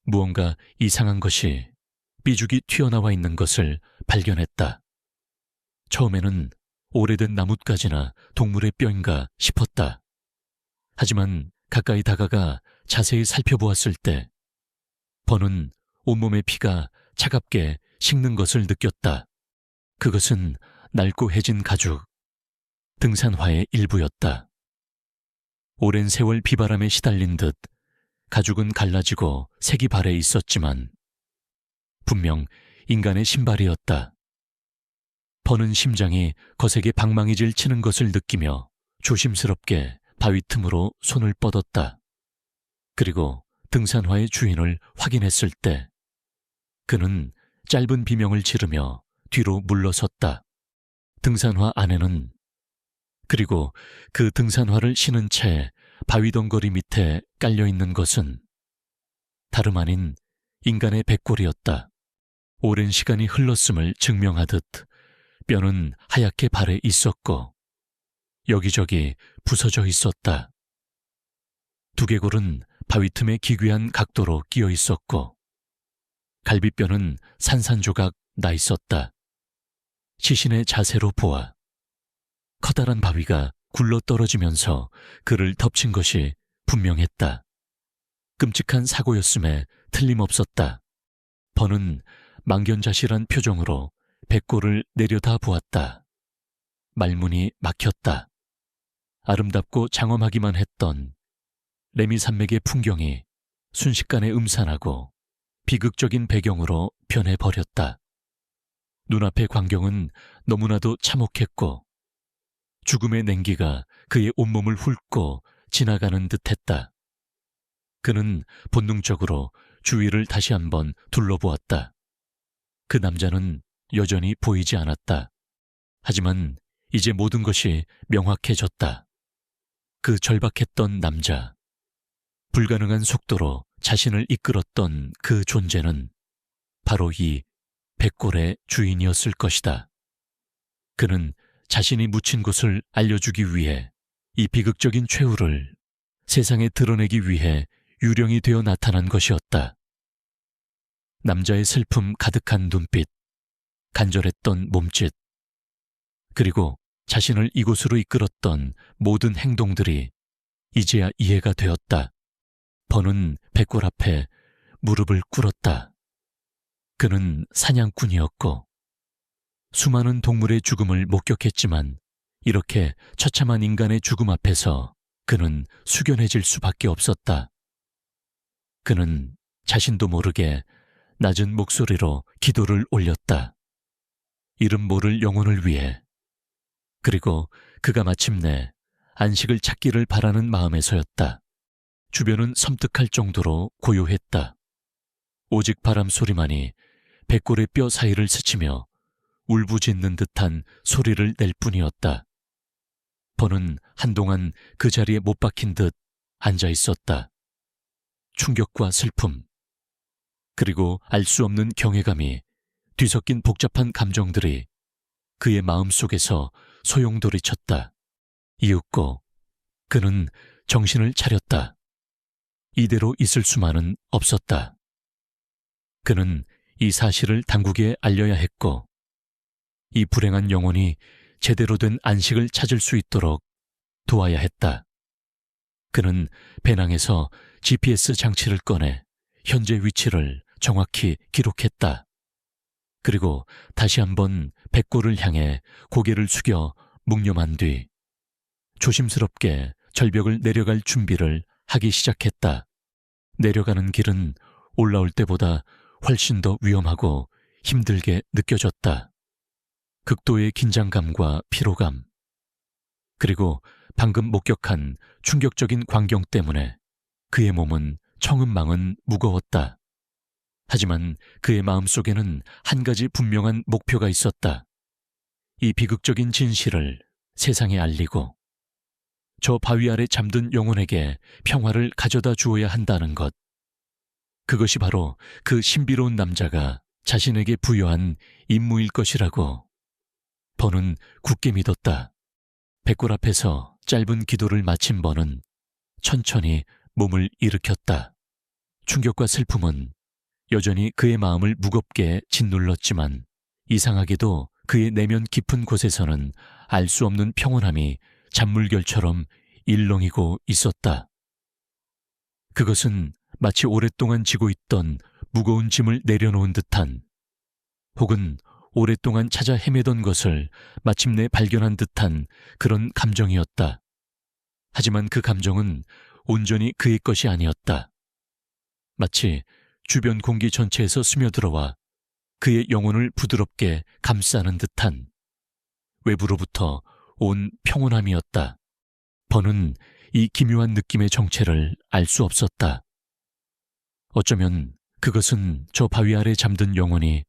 무언가 이상한 것이 삐죽이 튀어나와 있는 것을 발견했다. 처음에는 오래된 나뭇가지나 동물의 뼈인가 싶었다. 하지만 가까이 다가가 자세히 살펴보았을 때 버는 온몸의 피가 차갑게 식는 것을 느꼈다. 그것은 낡고 해진 가죽, 등산화의 일부였다. 오랜 세월 비바람에 시달린 듯 가죽은 갈라지고 색이 발해 있었지만 분명 인간의 신발이었다. 버는 심장이 거세게 방망이질 치는 것을 느끼며 조심스럽게 바위 틈으로 손을 뻗었다. 그리고 등산화의 주인을 확인했을 때 그는 짧은 비명을 지르며 뒤로 물러섰다. 등산화 안에는, 그리고 그 등산화를 신은 채 바위 덩거리 밑에 깔려있는 것은 다름 아닌 인간의 백골이었다. 오랜 시간이 흘렀음을 증명하듯 뼈는 하얗게 발해 있었고 여기저기 부서져 있었다. 두개골은 바위 틈에 기괴한 각도로 끼어 있었고 갈비뼈는 산산조각 나 있었다. 시신의 자세로 보아 커다란 바위가 굴러떨어지면서 그를 덮친 것이 분명했다. 끔찍한 사고였음에 틀림없었다. 버는 망견자실한 표정으로 백골을 내려다 보았다. 말문이 막혔다. 아름답고 장엄하기만 했던 레미 산맥의 풍경이 순식간에 음산하고 비극적인 배경으로 변해버렸다. 눈앞의 광경은 너무나도 참혹했고 죽음의 냉기가 그의 온몸을 훑고 지나가는 듯했다. 그는 본능적으로 주위를 다시 한번 둘러보았다. 그 남자는 여전히 보이지 않았다. 하지만 이제 모든 것이 명확해졌다. 그 절박했던 남자, 불가능한 속도로 자신을 이끌었던 그 존재는 바로 이 백골의 주인이었을 것이다. 그는 자신이 묻힌 곳을 알려주기 위해 이 비극적인 최후를 세상에 드러내기 위해 유령이 되어 나타난 것이었다. 남자의 슬픔 가득한 눈빛, 간절했던 몸짓, 그리고 자신을 이곳으로 이끌었던 모든 행동들이 이제야 이해가 되었다. 버는 백골 앞에 무릎을 꿇었다. 그는 사냥꾼이었고 수많은 동물의 죽음을 목격했지만 이렇게 처참한 인간의 죽음 앞에서 그는 숙연해질 수밖에 없었다. 그는 자신도 모르게 낮은 목소리로 기도를 올렸다. 이름 모를 영혼을 위해. 그리고 그가 마침내 안식을 찾기를 바라는 마음에서였다. 주변은 섬뜩할 정도로 고요했다. 오직 바람 소리만이 백골의 뼈 사이를 스치며 울부짖는 듯한 소리를 낼 뿐이었다. 버는 한동안 그 자리에 못 박힌 듯 앉아 있었다. 충격과 슬픔, 그리고 알 수 없는 경외감이 뒤섞인 복잡한 감정들이 그의 마음속에서 소용돌이쳤다. 이윽고 그는 정신을 차렸다. 이대로 있을 수만은 없었다. 그는 이 사실을 당국에 알려야 했고 이 불행한 영혼이 제대로 된 안식을 찾을 수 있도록 도와야 했다. 그는 배낭에서 GPS 장치를 꺼내 현재 위치를 정확히 기록했다. 그리고 다시 한번 백골을 향해 고개를 숙여 묵념한 뒤 조심스럽게 절벽을 내려갈 준비를 하기 시작했다. 내려가는 길은 올라올 때보다 훨씬 더 위험하고 힘들게 느껴졌다. 극도의 긴장감과 피로감, 그리고 방금 목격한 충격적인 광경 때문에 그의 몸은 청은망은 무거웠다. 하지만 그의 마음속에는 한 가지 분명한 목표가 있었다. 이 비극적인 진실을 세상에 알리고 저 바위 아래 잠든 영혼에게 평화를 가져다 주어야 한다는 것. 그것이 바로 그 신비로운 남자가 자신에게 부여한 임무일 것이라고 버는 굳게 믿었다. 백골 앞에서 짧은 기도를 마친 버는 천천히 몸을 일으켰다. 충격과 슬픔은 여전히 그의 마음을 무겁게 짓눌렀지만 이상하게도 그의 내면 깊은 곳에서는 알 수 없는 평온함이 잔물결처럼 일렁이고 있었다. 그것은 마치 오랫동안 지고 있던 무거운 짐을 내려놓은 듯한, 혹은 오랫동안 찾아 헤매던 것을 마침내 발견한 듯한 그런 감정이었다. 하지만 그 감정은 온전히 그의 것이 아니었다. 마치 주변 공기 전체에서 스며들어와 그의 영혼을 부드럽게 감싸는 듯한 외부로부터 온 평온함이었다. 버는 이 기묘한 느낌의 정체를 알 수 없었다. 어쩌면 그것은 저 바위 아래 잠든 영혼이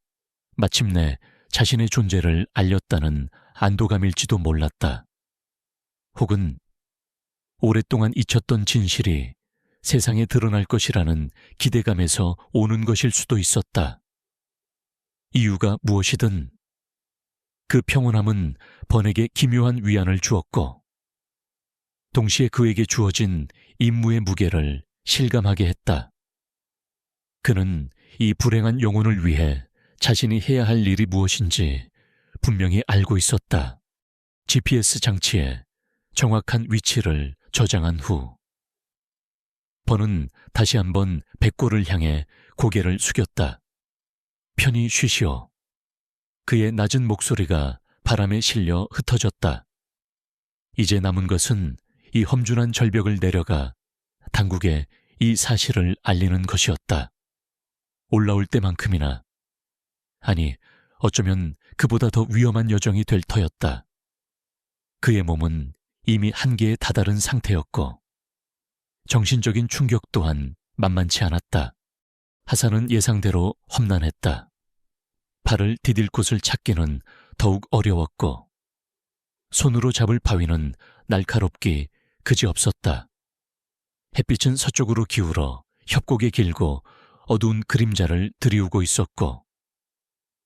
마침내 자신의 존재를 알렸다는 안도감일지도 몰랐다. 혹은 오랫동안 잊혔던 진실이 세상에 드러날 것이라는 기대감에서 오는 것일 수도 있었다. 이유가 무엇이든 그 평온함은 번에게 기묘한 위안을 주었고 동시에 그에게 주어진 임무의 무게를 실감하게 했다. 그는 이 불행한 영혼을 위해 자신이 해야 할 일이 무엇인지 분명히 알고 있었다. GPS 장치에 정확한 위치를 저장한 후 버는 다시 한번 백골을 향해 고개를 숙였다. 편히 쉬시오. 그의 낮은 목소리가 바람에 실려 흩어졌다. 이제 남은 것은 이 험준한 절벽을 내려가 당국에 이 사실을 알리는 것이었다. 올라올 때만큼이나, 아니 어쩌면 그보다 더 위험한 여정이 될 터였다. 그의 몸은 이미 한계에 다다른 상태였고 정신적인 충격 또한 만만치 않았다. 하산은 예상대로 험난했다. 발을 디딜 곳을 찾기는 더욱 어려웠고 손으로 잡을 바위는 날카롭기 그지없었다. 햇빛은 서쪽으로 기울어 협곡에 길고 어두운 그림자를 들이우고 있었고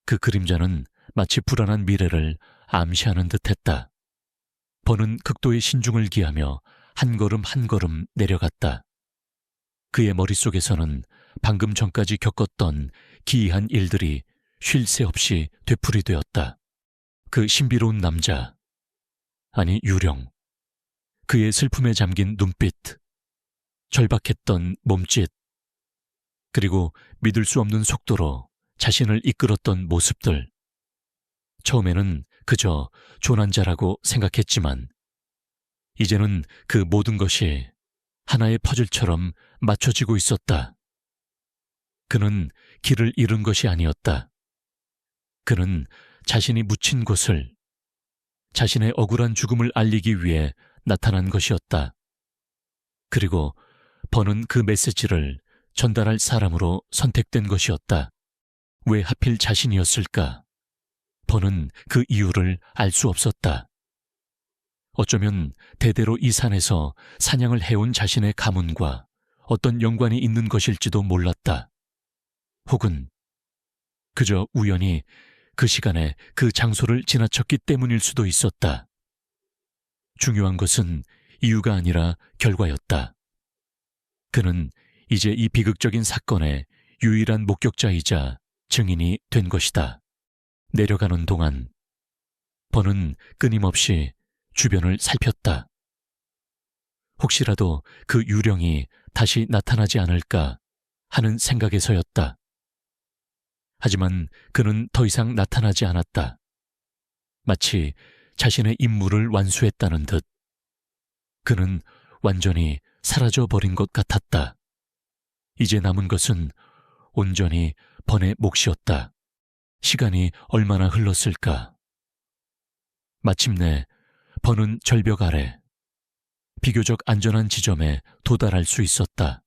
그 그림자는 마치 불안한 미래를 암시하는 듯했다. 버는 극도의 신중을 기하며 한 걸음 한 걸음 내려갔다. 그의 머릿속에서는 방금 전까지 겪었던 기이한 일들이 쉴 새 없이 되풀이되었다. 그 신비로운 남자, 아니 유령, 그의 슬픔에 잠긴 눈빛, 절박했던 몸짓, 그리고 믿을 수 없는 속도로 자신을 이끌었던 모습들. 처음에는 그저 조난자라고 생각했지만 이제는 그 모든 것이 하나의 퍼즐처럼 맞춰지고 있었다. 그는 길을 잃은 것이 아니었다. 그는 자신이 묻힌 곳을, 자신의 억울한 죽음을 알리기 위해 나타난 것이었다. 그리고 버는 그 메시지를 전달할 사람으로 선택된 것이었다. 왜 하필 자신이었을까? 버는 그 이유를 알 수 없었다. 어쩌면 대대로 이 산에서 사냥을 해온 자신의 가문과 어떤 연관이 있는 것일지도 몰랐다. 혹은 그저 우연히 그 시간에 그 장소를 지나쳤기 때문일 수도 있었다. 중요한 것은 이유가 아니라 결과였다. 그는 이제 이 비극적인 사건의 유일한 목격자이자 증인이 된 것이다. 내려가는 동안 버는 끊임없이 주변을 살폈다. 혹시라도 그 유령이 다시 나타나지 않을까 하는 생각에서였다. 하지만 그는 더 이상 나타나지 않았다. 마치 자신의 임무를 완수했다는 듯 그는 완전히 사라져버린 것 같았다. 이제 남은 것은 온전히 번의 몫이었다. 시간이 얼마나 흘렀을까? 마침내 번은 절벽 아래 비교적 안전한 지점에 도달할 수 있었다.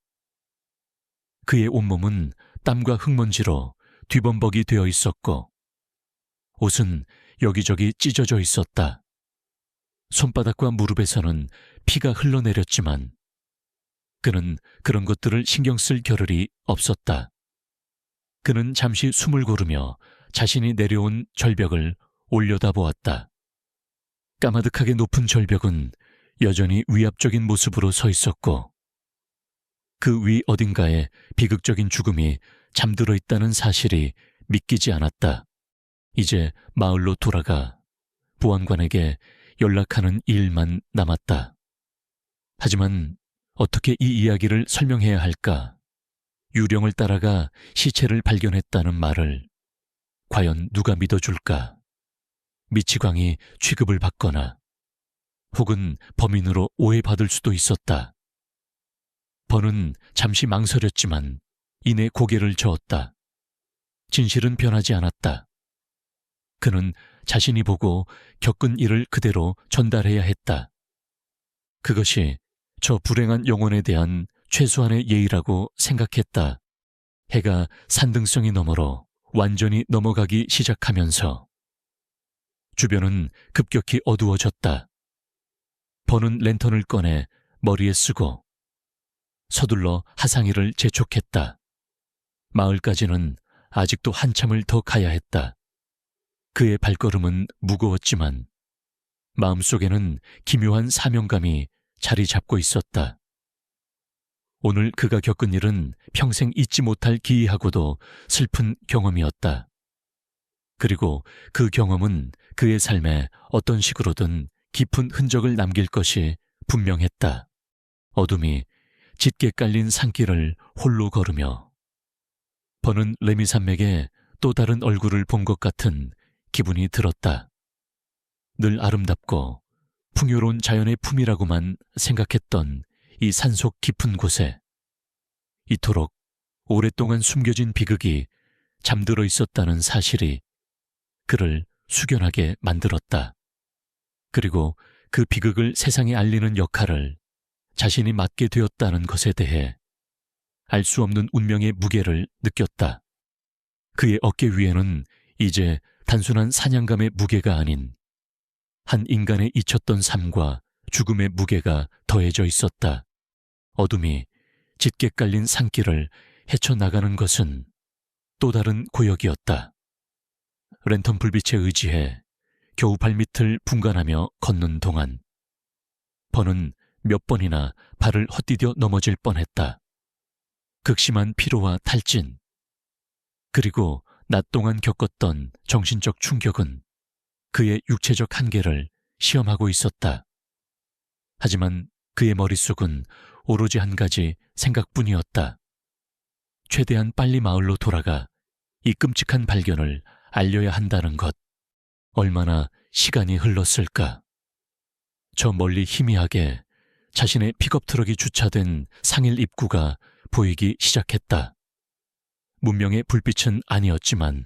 그의 온몸은 땀과 흙먼지로 뒤범벅이 되어 있었고 옷은 여기저기 찢어져 있었다. 손바닥과 무릎에서는 피가 흘러내렸지만 그는 그런 것들을 신경 쓸 겨를이 없었다. 그는 잠시 숨을 고르며 자신이 내려온 절벽을 올려다보았다. 까마득하게 높은 절벽은 여전히 위압적인 모습으로 서 있었고 그 위 어딘가에 비극적인 죽음이 잠들어 있다는 사실이 믿기지 않았다. 이제 마을로 돌아가 보안관에게 연락하는 일만 남았다. 하지만 어떻게 이 이야기를 설명해야 할까? 유령을 따라가 시체를 발견했다는 말을 과연 누가 믿어줄까? 미치광이 취급을 받거나 혹은 범인으로 오해받을 수도 있었다. 버는 잠시 망설였지만 이내 고개를 저었다. 진실은 변하지 않았다. 그는 자신이 보고 겪은 일을 그대로 전달해야 했다. 그것이 저 불행한 영혼에 대한 최소한의 예의라고 생각했다. 해가 산등성이 너머로 완전히 넘어가기 시작하면서 주변은 급격히 어두워졌다. 버는 랜턴을 꺼내 머리에 쓰고 서둘러 하상이를 재촉했다. 마을까지는 아직도 한참을 더 가야 했다. 그의 발걸음은 무거웠지만 마음속에는 기묘한 사명감이 자리 잡고 있었다. 오늘 그가 겪은 일은 평생 잊지 못할 기이하고도 슬픈 경험이었다. 그리고 그 경험은 그의 삶에 어떤 식으로든 깊은 흔적을 남길 것이 분명했다. 어둠이 짙게 깔린 산길을 홀로 걸으며 버는 레미산맥에 또 다른 얼굴을 본 것 같은 기분이 들었다. 늘 아름답고 풍요로운 자연의 품이라고만 생각했던 이 산속 깊은 곳에 이토록 오랫동안 숨겨진 비극이 잠들어 있었다는 사실이 그를 숙연하게 만들었다. 그리고 그 비극을 세상에 알리는 역할을 자신이 맞게 되었다는 것에 대해 알 수 없는 운명의 무게를 느꼈다. 그의 어깨 위에는 이제 단순한 사냥감의 무게가 아닌 한 인간의 잊혔던 삶과 죽음의 무게가 더해져 있었다. 어둠이 짙게 깔린 산길을 헤쳐나가는 것은 또 다른 고역이었다. 랜턴 불빛에 의지해 겨우 발밑을 분간하며 걷는 동안 번은 몇 번이나 발을 헛디뎌 넘어질 뻔했다. 극심한 피로와 탈진, 그리고 낮 동안 겪었던 정신적 충격은 그의 육체적 한계를 시험하고 있었다. 하지만 그의 머릿속은 오로지 한 가지 생각뿐이었다. 최대한 빨리 마을로 돌아가 이 끔찍한 발견을 알려야 한다는 것. 얼마나 시간이 흘렀을까. 저 멀리 희미하게 자신의 픽업 트럭이 주차된 상일 입구가 보이기 시작했다. 문명의 불빛은 아니었지만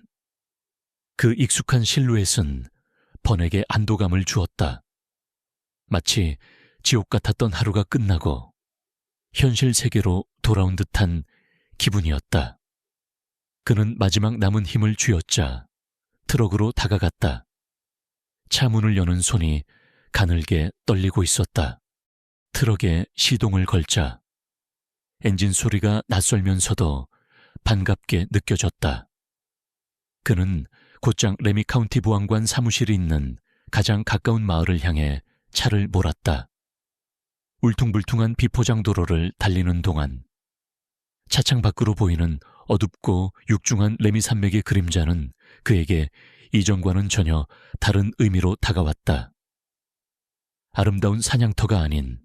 그 익숙한 실루엣은 번에게 안도감을 주었다. 마치 지옥 같았던 하루가 끝나고 현실 세계로 돌아온 듯한 기분이었다. 그는 마지막 남은 힘을 쥐어짜 트럭으로 다가갔다. 차 문을 여는 손이 가늘게 떨리고 있었다. 트럭에 시동을 걸자 엔진 소리가 낯설면서도 반갑게 느껴졌다. 그는 곧장 레미 카운티 보안관 사무실이 있는 가장 가까운 마을을 향해 차를 몰았다. 울퉁불퉁한 비포장 도로를 달리는 동안 차창 밖으로 보이는 어둡고 육중한 레미 산맥의 그림자는 그에게 이전과는 전혀 다른 의미로 다가왔다. 아름다운 사냥터가 아닌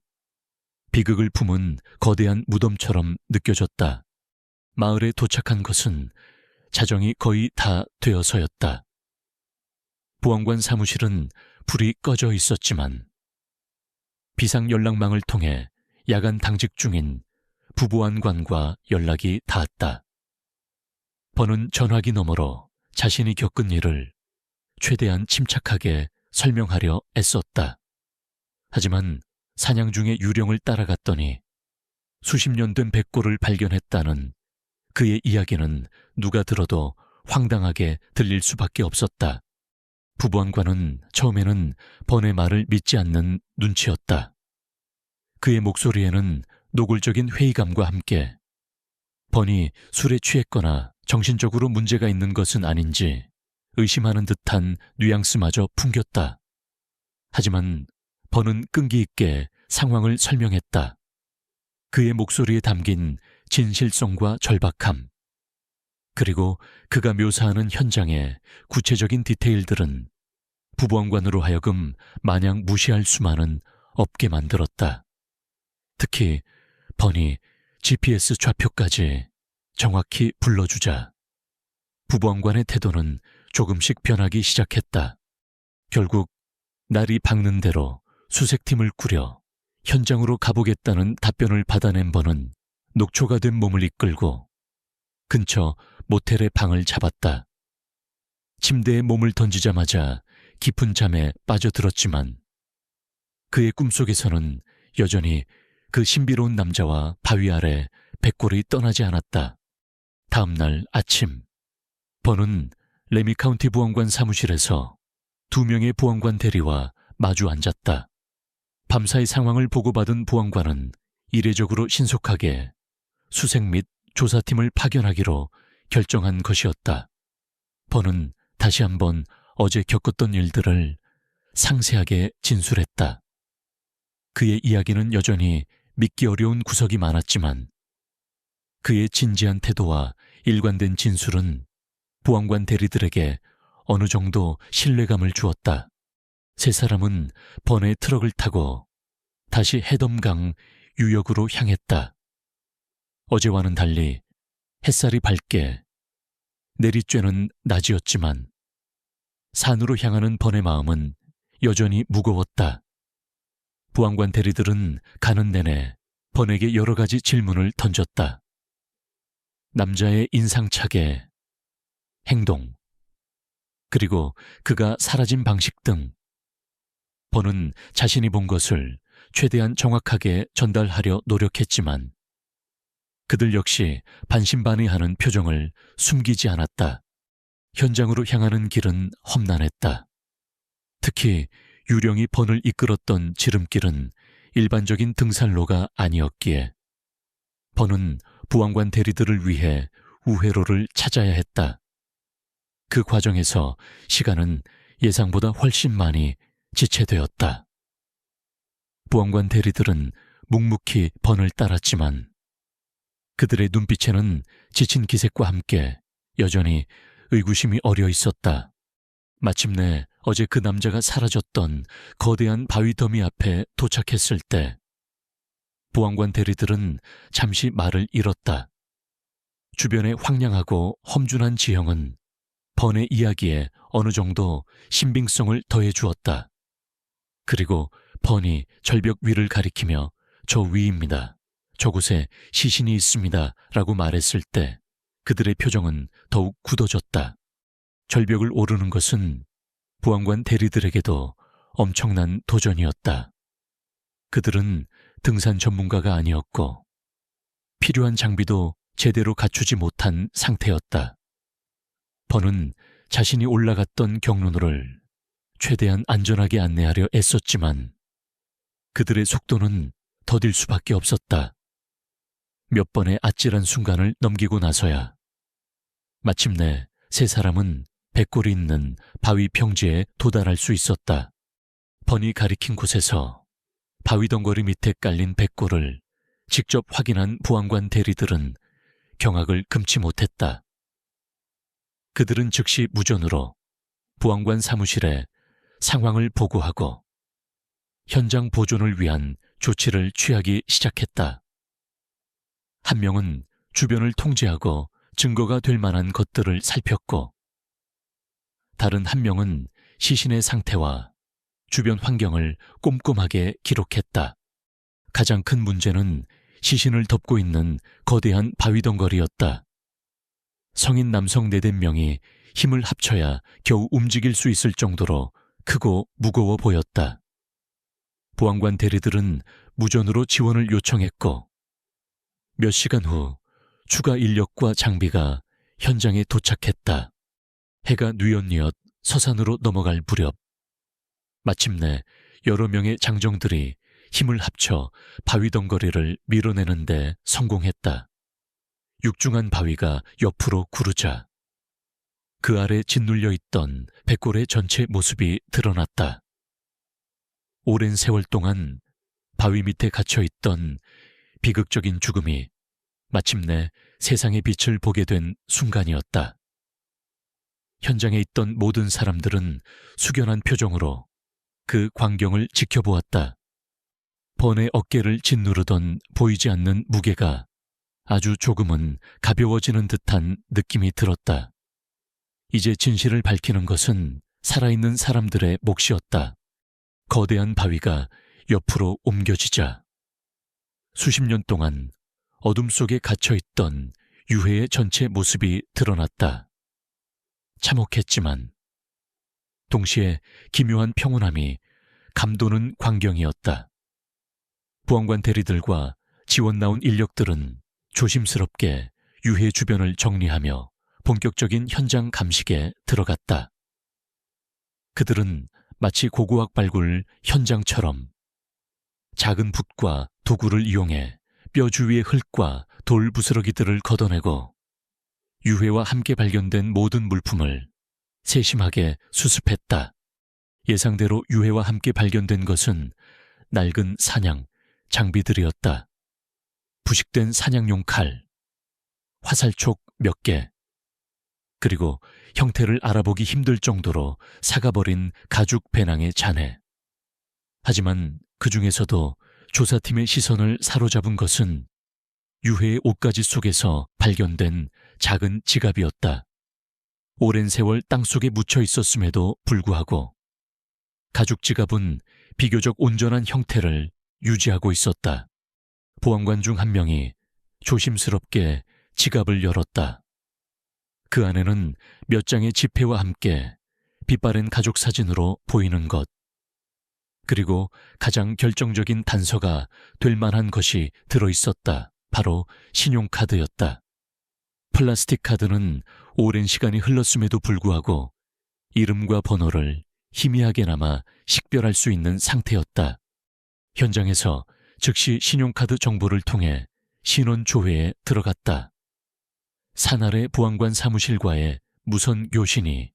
비극을 품은 거대한 무덤처럼 느껴졌다. 마을에 도착한 것은 자정이 거의 다 되어서였다. 보안관 사무실은 불이 꺼져 있었지만 비상 연락망을 통해 야간 당직 중인 부보안관과 연락이 닿았다. 번은 전화기 너머로 자신이 겪은 일을 최대한 침착하게 설명하려 애썼다. 하지만 사냥 중에 유령을 따라갔더니 수십 년 된 백골을 발견했다는 그의 이야기는 누가 들어도 황당하게 들릴 수밖에 없었다. 부보안관은 처음에는 번의 말을 믿지 않는 눈치였다. 그의 목소리에는 노골적인 회의감과 함께 번이 술에 취했거나 정신적으로 문제가 있는 것은 아닌지 의심하는 듯한 뉘앙스마저 풍겼다. 하지만 번은 끈기 있게 상황을 설명했다. 그의 목소리에 담긴 진실성과 절박함, 그리고 그가 묘사하는 현장의 구체적인 디테일들은 부보안관으로 하여금 마냥 무시할 수만은 없게 만들었다. 특히 번이 GPS 좌표까지 정확히 불러주자 부보안관의 태도는 조금씩 변하기 시작했다. 결국 날이 밝는 대로 수색팀을 꾸려 현장으로 가보겠다는 답변을 받아낸 번은 녹초가 된 몸을 이끌고 근처 모텔의 방을 잡았다. 침대에 몸을 던지자마자 깊은 잠에 빠져들었지만 그의 꿈속에서는 여전히 그 신비로운 남자와 바위 아래 백골이 떠나지 않았다. 다음 날 아침, 번은 레미 카운티 보안관 사무실에서 2명의 보안관 대리와 마주 앉았다. 밤사이 상황을 보고받은 보안관은 이례적으로 신속하게 수색 및 조사팀을 파견하기로 결정한 것이었다. 번은 다시 한번 어제 겪었던 일들을 상세하게 진술했다. 그의 이야기는 여전히 믿기 어려운 구석이 많았지만 그의 진지한 태도와 일관된 진술은 보안관 대리들에게 어느 정도 신뢰감을 주었다. 세 사람은 번의 트럭을 타고 다시 해덤강 유역으로 향했다. 어제와는 달리 햇살이 밝게 내리쬐는 낮이었지만 산으로 향하는 번의 마음은 여전히 무거웠다. 보안관 대리들은 가는 내내 번에게 여러 가지 질문을 던졌다. 남자의 인상착의 행동, 그리고 그가 사라진 방식 등 번은 자신이 본 것을 최대한 정확하게 전달하려 노력했지만 그들 역시 반신반의하는 표정을 숨기지 않았다. 현장으로 향하는 길은 험난했다. 특히 유령이 번을 이끌었던 지름길은 일반적인 등산로가 아니었기에 번은 부왕관 대리들을 위해 우회로를 찾아야 했다. 그 과정에서 시간은 예상보다 훨씬 많이 지체되었다. 부왕관 대리들은 묵묵히 번을 따랐지만 그들의 눈빛에는 지친 기색과 함께 여전히 의구심이 어려 있었다. 마침내 어제 그 남자가 사라졌던 거대한 바위 더미 앞에 도착했을 때 부왕관 대리들은 잠시 말을 잃었다. 주변의 황량하고 험준한 지형은 번의 이야기에 어느 정도 신빙성을 더해 주었다. 그리고 번이 절벽 위를 가리키며 저 위입니다. 저곳에 시신이 있습니다. 라고 말했을 때 그들의 표정은 더욱 굳어졌다. 절벽을 오르는 것은 부왕관 대리들에게도 엄청난 도전이었다. 그들은 등산 전문가가 아니었고 필요한 장비도 제대로 갖추지 못한 상태였다. 번은 자신이 올라갔던 경로를 최대한 안전하게 안내하려 애썼지만 그들의 속도는 더딜 수밖에 없었다. 몇 번의 아찔한 순간을 넘기고 나서야 마침내 세 사람은 백골이 있는 바위 평지에 도달할 수 있었다. 번이 가리킨 곳에서 바위 덩거리 밑에 깔린 백골을 직접 확인한 부왕관 대리들은 경악을 금치 못했다. 그들은 즉시 무전으로 부왕관 사무실에 상황을 보고하고 현장 보존을 위한 조치를 취하기 시작했다. 한 명은 주변을 통제하고 증거가 될 만한 것들을 살폈고 다른 한 명은 시신의 상태와 주변 환경을 꼼꼼하게 기록했다. 가장 큰 문제는 시신을 덮고 있는 거대한 바위 덩거리였다. 성인 남성 4~5명이 힘을 합쳐야 겨우 움직일 수 있을 정도로 크고 무거워 보였다. 보안관 대리들은 무전으로 지원을 요청했고 몇 시간 후 추가 인력과 장비가 현장에 도착했다. 해가 뉘엿뉘엿 서산으로 넘어갈 무렵 마침내 여러 명의 장정들이 힘을 합쳐 바위 덩거리를 밀어내는데 성공했다. 육중한 바위가 옆으로 구르자 그 아래 짓눌려 있던 백골의 전체 모습이 드러났다. 오랜 세월 동안 바위 밑에 갇혀있던 비극적인 죽음이 마침내 세상의 빛을 보게 된 순간이었다. 현장에 있던 모든 사람들은 숙연한 표정으로 그 광경을 지켜보았다. 번의 어깨를 짓누르던 보이지 않는 무게가 아주 조금은 가벼워지는 듯한 느낌이 들었다. 이제 진실을 밝히는 것은 살아있는 사람들의 몫이었다. 거대한 바위가 옆으로 옮겨지자 수십 년 동안 어둠 속에 갇혀있던 유해의 전체 모습이 드러났다. 참혹했지만 동시에 기묘한 평온함이 감도는 광경이었다. 보안관 대리들과 지원 나온 인력들은 조심스럽게 유해 주변을 정리하며 본격적인 현장 감식에 들어갔다. 그들은 마치 고고학 발굴 현장처럼 작은 붓과 도구를 이용해 뼈 주위의 흙과 돌 부스러기들을 걷어내고 유해와 함께 발견된 모든 물품을 세심하게 수습했다. 예상대로 유해와 함께 발견된 것은 낡은 사냥 장비들이었다. 부식된 사냥용 칼, 화살촉 몇 개, 그리고 형태를 알아보기 힘들 정도로 삭아버린 가죽 배낭의 잔해. 하지만 그 중에서도 조사팀의 시선을 사로잡은 것은 유해의 옷가지 속에서 발견된 작은 지갑이었다. 오랜 세월 땅속에 묻혀 있었음에도 불구하고 가죽 지갑은 비교적 온전한 형태를 유지하고 있었다. 보안관 중 한 명이 조심스럽게 지갑을 열었다. 그 안에는 몇 장의 지폐와 함께 빛바랜 가족 사진으로 보이는 것. 그리고 가장 결정적인 단서가 될 만한 것이 들어있었다. 바로 신용카드였다. 플라스틱 카드는 오랜 시간이 흘렀음에도 불구하고 이름과 번호를 희미하게나마 식별할 수 있는 상태였다. 현장에서 즉시 신용카드 정보를 통해 신원 조회에 들어갔다. 산아래 보안관 사무실과의 무선 교신이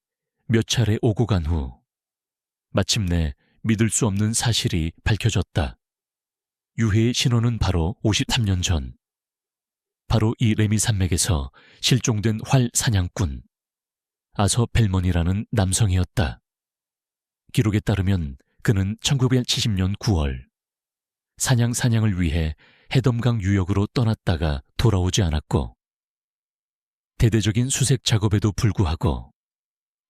몇 차례 오고 간 후 마침내 믿을 수 없는 사실이 밝혀졌다. 유해의 신원은 바로 53년 전, 바로 이 레미 산맥에서 실종된 활 사냥꾼 아서 벨먼이라는 남성이었다. 기록에 따르면 그는 1970년 9월 사냥을 위해 해덤강 유역으로 떠났다가 돌아오지 않았고 대대적인 수색 작업에도 불구하고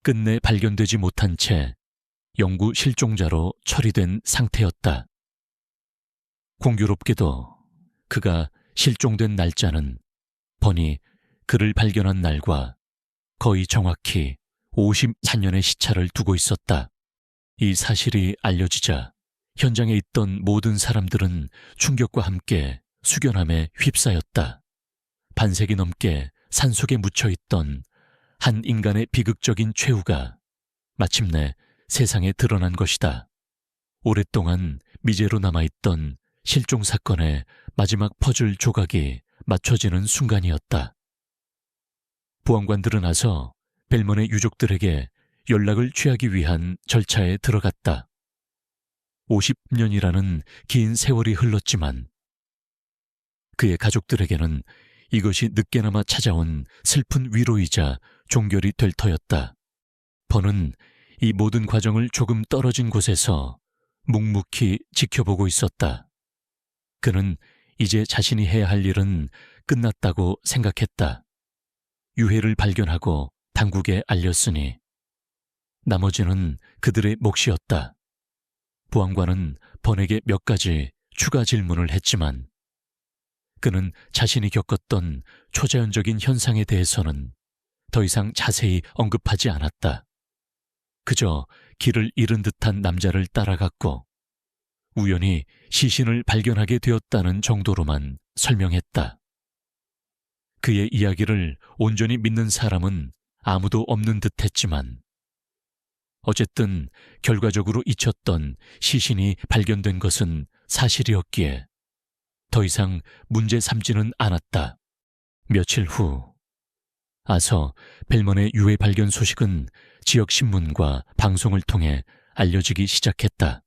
끝내 발견되지 못한 채 영구 실종자로 처리된 상태였다. 공교롭게도 그가 실종된 날짜는 번이 그를 발견한 날과 거의 정확히 54년의 시차를 두고 있었다. 이 사실이 알려지자 현장에 있던 모든 사람들은 충격과 함께 숙연함에 휩싸였다. 반세기 넘게 산속에 묻혀있던 한 인간의 비극적인 최후가 마침내 세상에 드러난 것이다. 오랫동안 미제로 남아있던 실종 사건의 마지막 퍼즐 조각이 맞춰지는 순간이었다. 보안관들은 나서 벨먼의 유족들에게 연락을 취하기 위한 절차에 들어갔다. 50년이라는 긴 세월이 흘렀지만 그의 가족들에게는 이것이 늦게나마 찾아온 슬픈 위로이자 종결이 될 터였다. 번은 이 모든 과정을 조금 떨어진 곳에서 묵묵히 지켜보고 있었다. 그는 이제 자신이 해야 할 일은 끝났다고 생각했다. 유해를 발견하고 당국에 알렸으니 나머지는 그들의 몫이었다. 보안관은 번에게 몇 가지 추가 질문을 했지만 그는 자신이 겪었던 초자연적인 현상에 대해서는 더 이상 자세히 언급하지 않았다. 그저 길을 잃은 듯한 남자를 따라갔고 우연히 시신을 발견하게 되었다는 정도로만 설명했다. 그의 이야기를 온전히 믿는 사람은 아무도 없는 듯했지만 어쨌든 결과적으로 잊혔던 시신이 발견된 것은 사실이었기에 더 이상 문제 삼지는 않았다. 며칠 후 아서 벨먼의 유해 발견 소식은 지역 신문과 방송을 통해 알려지기 시작했다.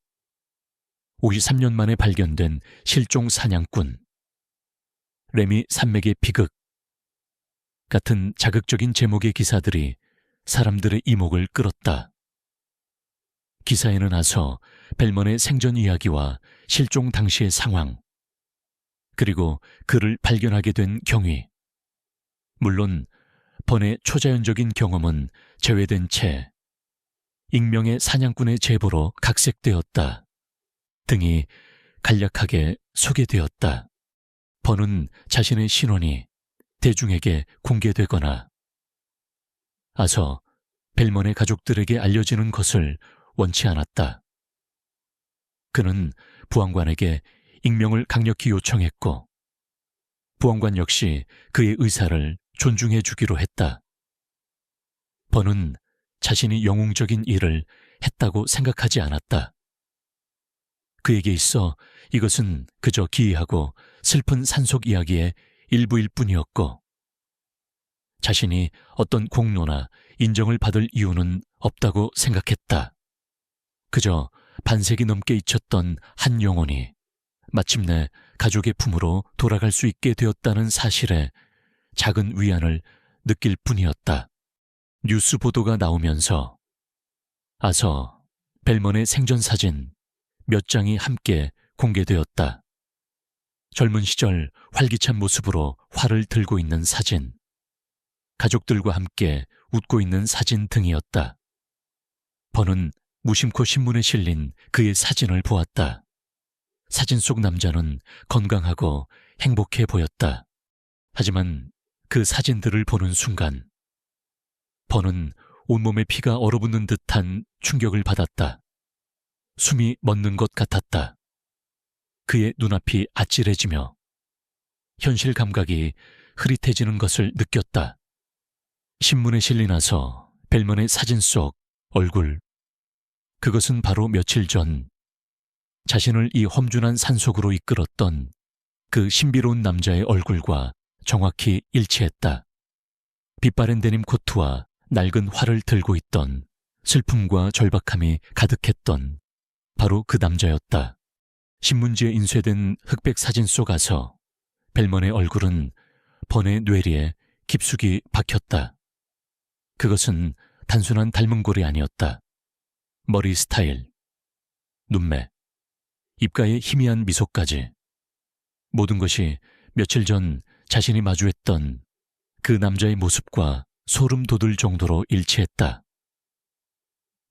53년 만에 발견된 실종 사냥꾼, 레미 산맥의 비극 같은 자극적인 제목의 기사들이 사람들의 이목을 끌었다. 기사에는 아서 벨먼의 생전 이야기와 실종 당시의 상황, 그리고 그를 발견하게 된 경위, 물론 번의 초자연적인 경험은 제외된 채 익명의 사냥꾼의 제보로 각색되었다 등이 간략하게 소개되었다. 번은 자신의 신원이 대중에게 공개되거나 아서 벨먼의 가족들에게 알려지는 것을 원치 않았다. 그는 보안관에게 익명을 강력히 요청했고 보안관 역시 그의 의사를 존중해 주기로 했다. 번은 자신이 영웅적인 일을 했다고 생각하지 않았다. 그에게 있어 이것은 그저 기이하고 슬픈 산속 이야기의 일부일 뿐이었고 자신이 어떤 공로나 인정을 받을 이유는 없다고 생각했다. 그저 반세기 넘게 잊혔던 한 영혼이 마침내 가족의 품으로 돌아갈 수 있게 되었다는 사실에 작은 위안을 느낄 뿐이었다. 뉴스 보도가 나오면서 아서 벨먼의 생전 사진 몇 장이 함께 공개되었다. 젊은 시절 활기찬 모습으로 활을 들고 있는 사진, 가족들과 함께 웃고 있는 사진 등이었다. 번은 무심코 신문에 실린 그의 사진을 보았다. 사진 속 남자는 건강하고 행복해 보였다. 하지만 그 사진들을 보는 순간 번은 온몸에 피가 얼어붙는 듯한 충격을 받았다. 숨이 멎는 것 같았다. 그의 눈앞이 아찔해지며 현실 감각이 흐릿해지는 것을 느꼈다. 신문에 실리 나서 벨먼의 사진 속 얼굴, 그것은 바로 며칠 전 자신을 이 험준한 산속으로 이끌었던 그 신비로운 남자의 얼굴과 정확히 일치했다. 빛바랜 데님 코트와 낡은 활을 들고 있던 슬픔과 절박함이 가득했던 바로 그 남자였다. 신문지에 인쇄된 흑백 사진 속 가서 벨먼의 얼굴은 번의 뇌리에 깊숙이 박혔다. 그것은 단순한 닮은 꼴이 아니었다. 머리 스타일, 눈매, 입가의 희미한 미소까지 모든 것이 며칠 전 자신이 마주했던 그 남자의 모습과 소름 돋을 정도로 일치했다.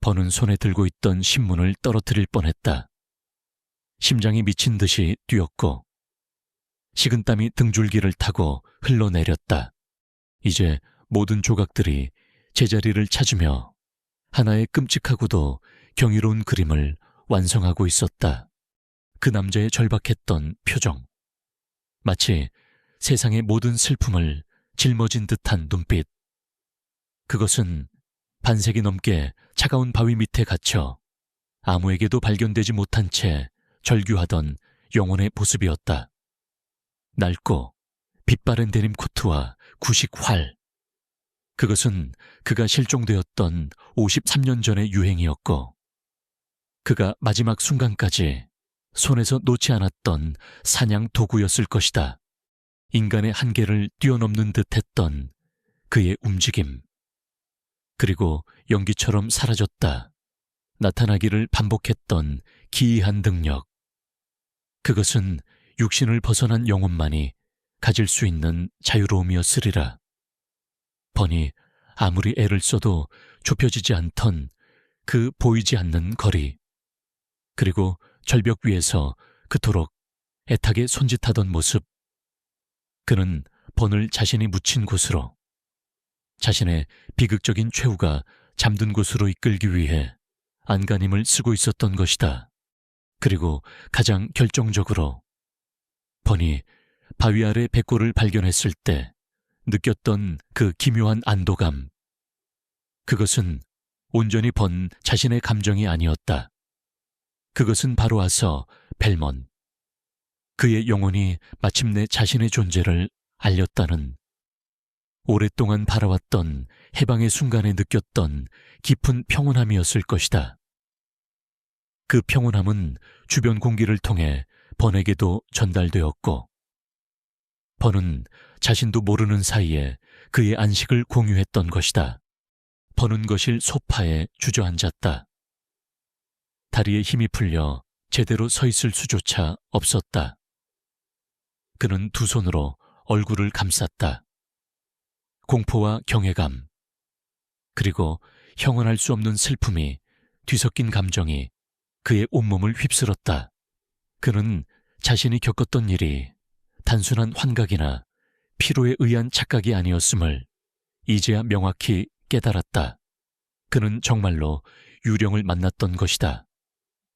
버는 손에 들고 있던 신문을 떨어뜨릴 뻔했다. 심장이 미친 듯이 뛰었고 식은땀이 등줄기를 타고 흘러내렸다. 이제 모든 조각들이 제자리를 찾으며 하나의 끔찍하고도 경이로운 그림을 완성하고 있었다. 그 남자의 절박했던 표정, 마치 세상의 모든 슬픔을 짊어진 듯한 눈빛, 그것은 반세기 넘게 차가운 바위 밑에 갇혀 아무에게도 발견되지 못한 채 절규하던 영혼의 모습이었다. 낡고 빛바랜 데님 코트와 구식 활, 그것은 그가 실종되었던 53년 전의 유행이었고 그가 마지막 순간까지 손에서 놓지 않았던 사냥 도구였을 것이다. 인간의 한계를 뛰어넘는 듯했던 그의 움직임, 그리고 연기처럼 사라졌다 나타나기를 반복했던 기이한 능력, 그것은 육신을 벗어난 영혼만이 가질 수 있는 자유로움이었으리라. 버니 아무리 애를 써도 좁혀지지 않던 그 보이지 않는 거리, 그리고 절벽 위에서 그토록 애타게 손짓하던 모습, 그는 번을 자신이 묻힌 곳으로, 자신의 비극적인 최후가 잠든 곳으로 이끌기 위해 안간힘을 쓰고 있었던 것이다. 그리고 가장 결정적으로 번이 바위 아래 백골을 발견했을 때 느꼈던 그 기묘한 안도감, 그것은 온전히 번 자신의 감정이 아니었다. 그것은 바로 와서 벨먼, 그의 영혼이 마침내 자신의 존재를 알렸다는, 오랫동안 바라왔던 해방의 순간에 느꼈던 깊은 평온함이었을 것이다. 그 평온함은 주변 공기를 통해 번에게도 전달되었고, 번은 자신도 모르는 사이에 그의 안식을 공유했던 것이다. 버는 거실 소파에 주저앉았다. 다리에 힘이 풀려 제대로 서 있을 수조차 없었다. 그는 두 손으로 얼굴을 감쌌다. 공포와 경외감, 그리고 형언할 수 없는 슬픔이 뒤섞인 감정이 그의 온몸을 휩쓸었다. 그는 자신이 겪었던 일이 단순한 환각이나 피로에 의한 착각이 아니었음을 이제야 명확히 깨달았다. 그는 정말로 유령을 만났던 것이다.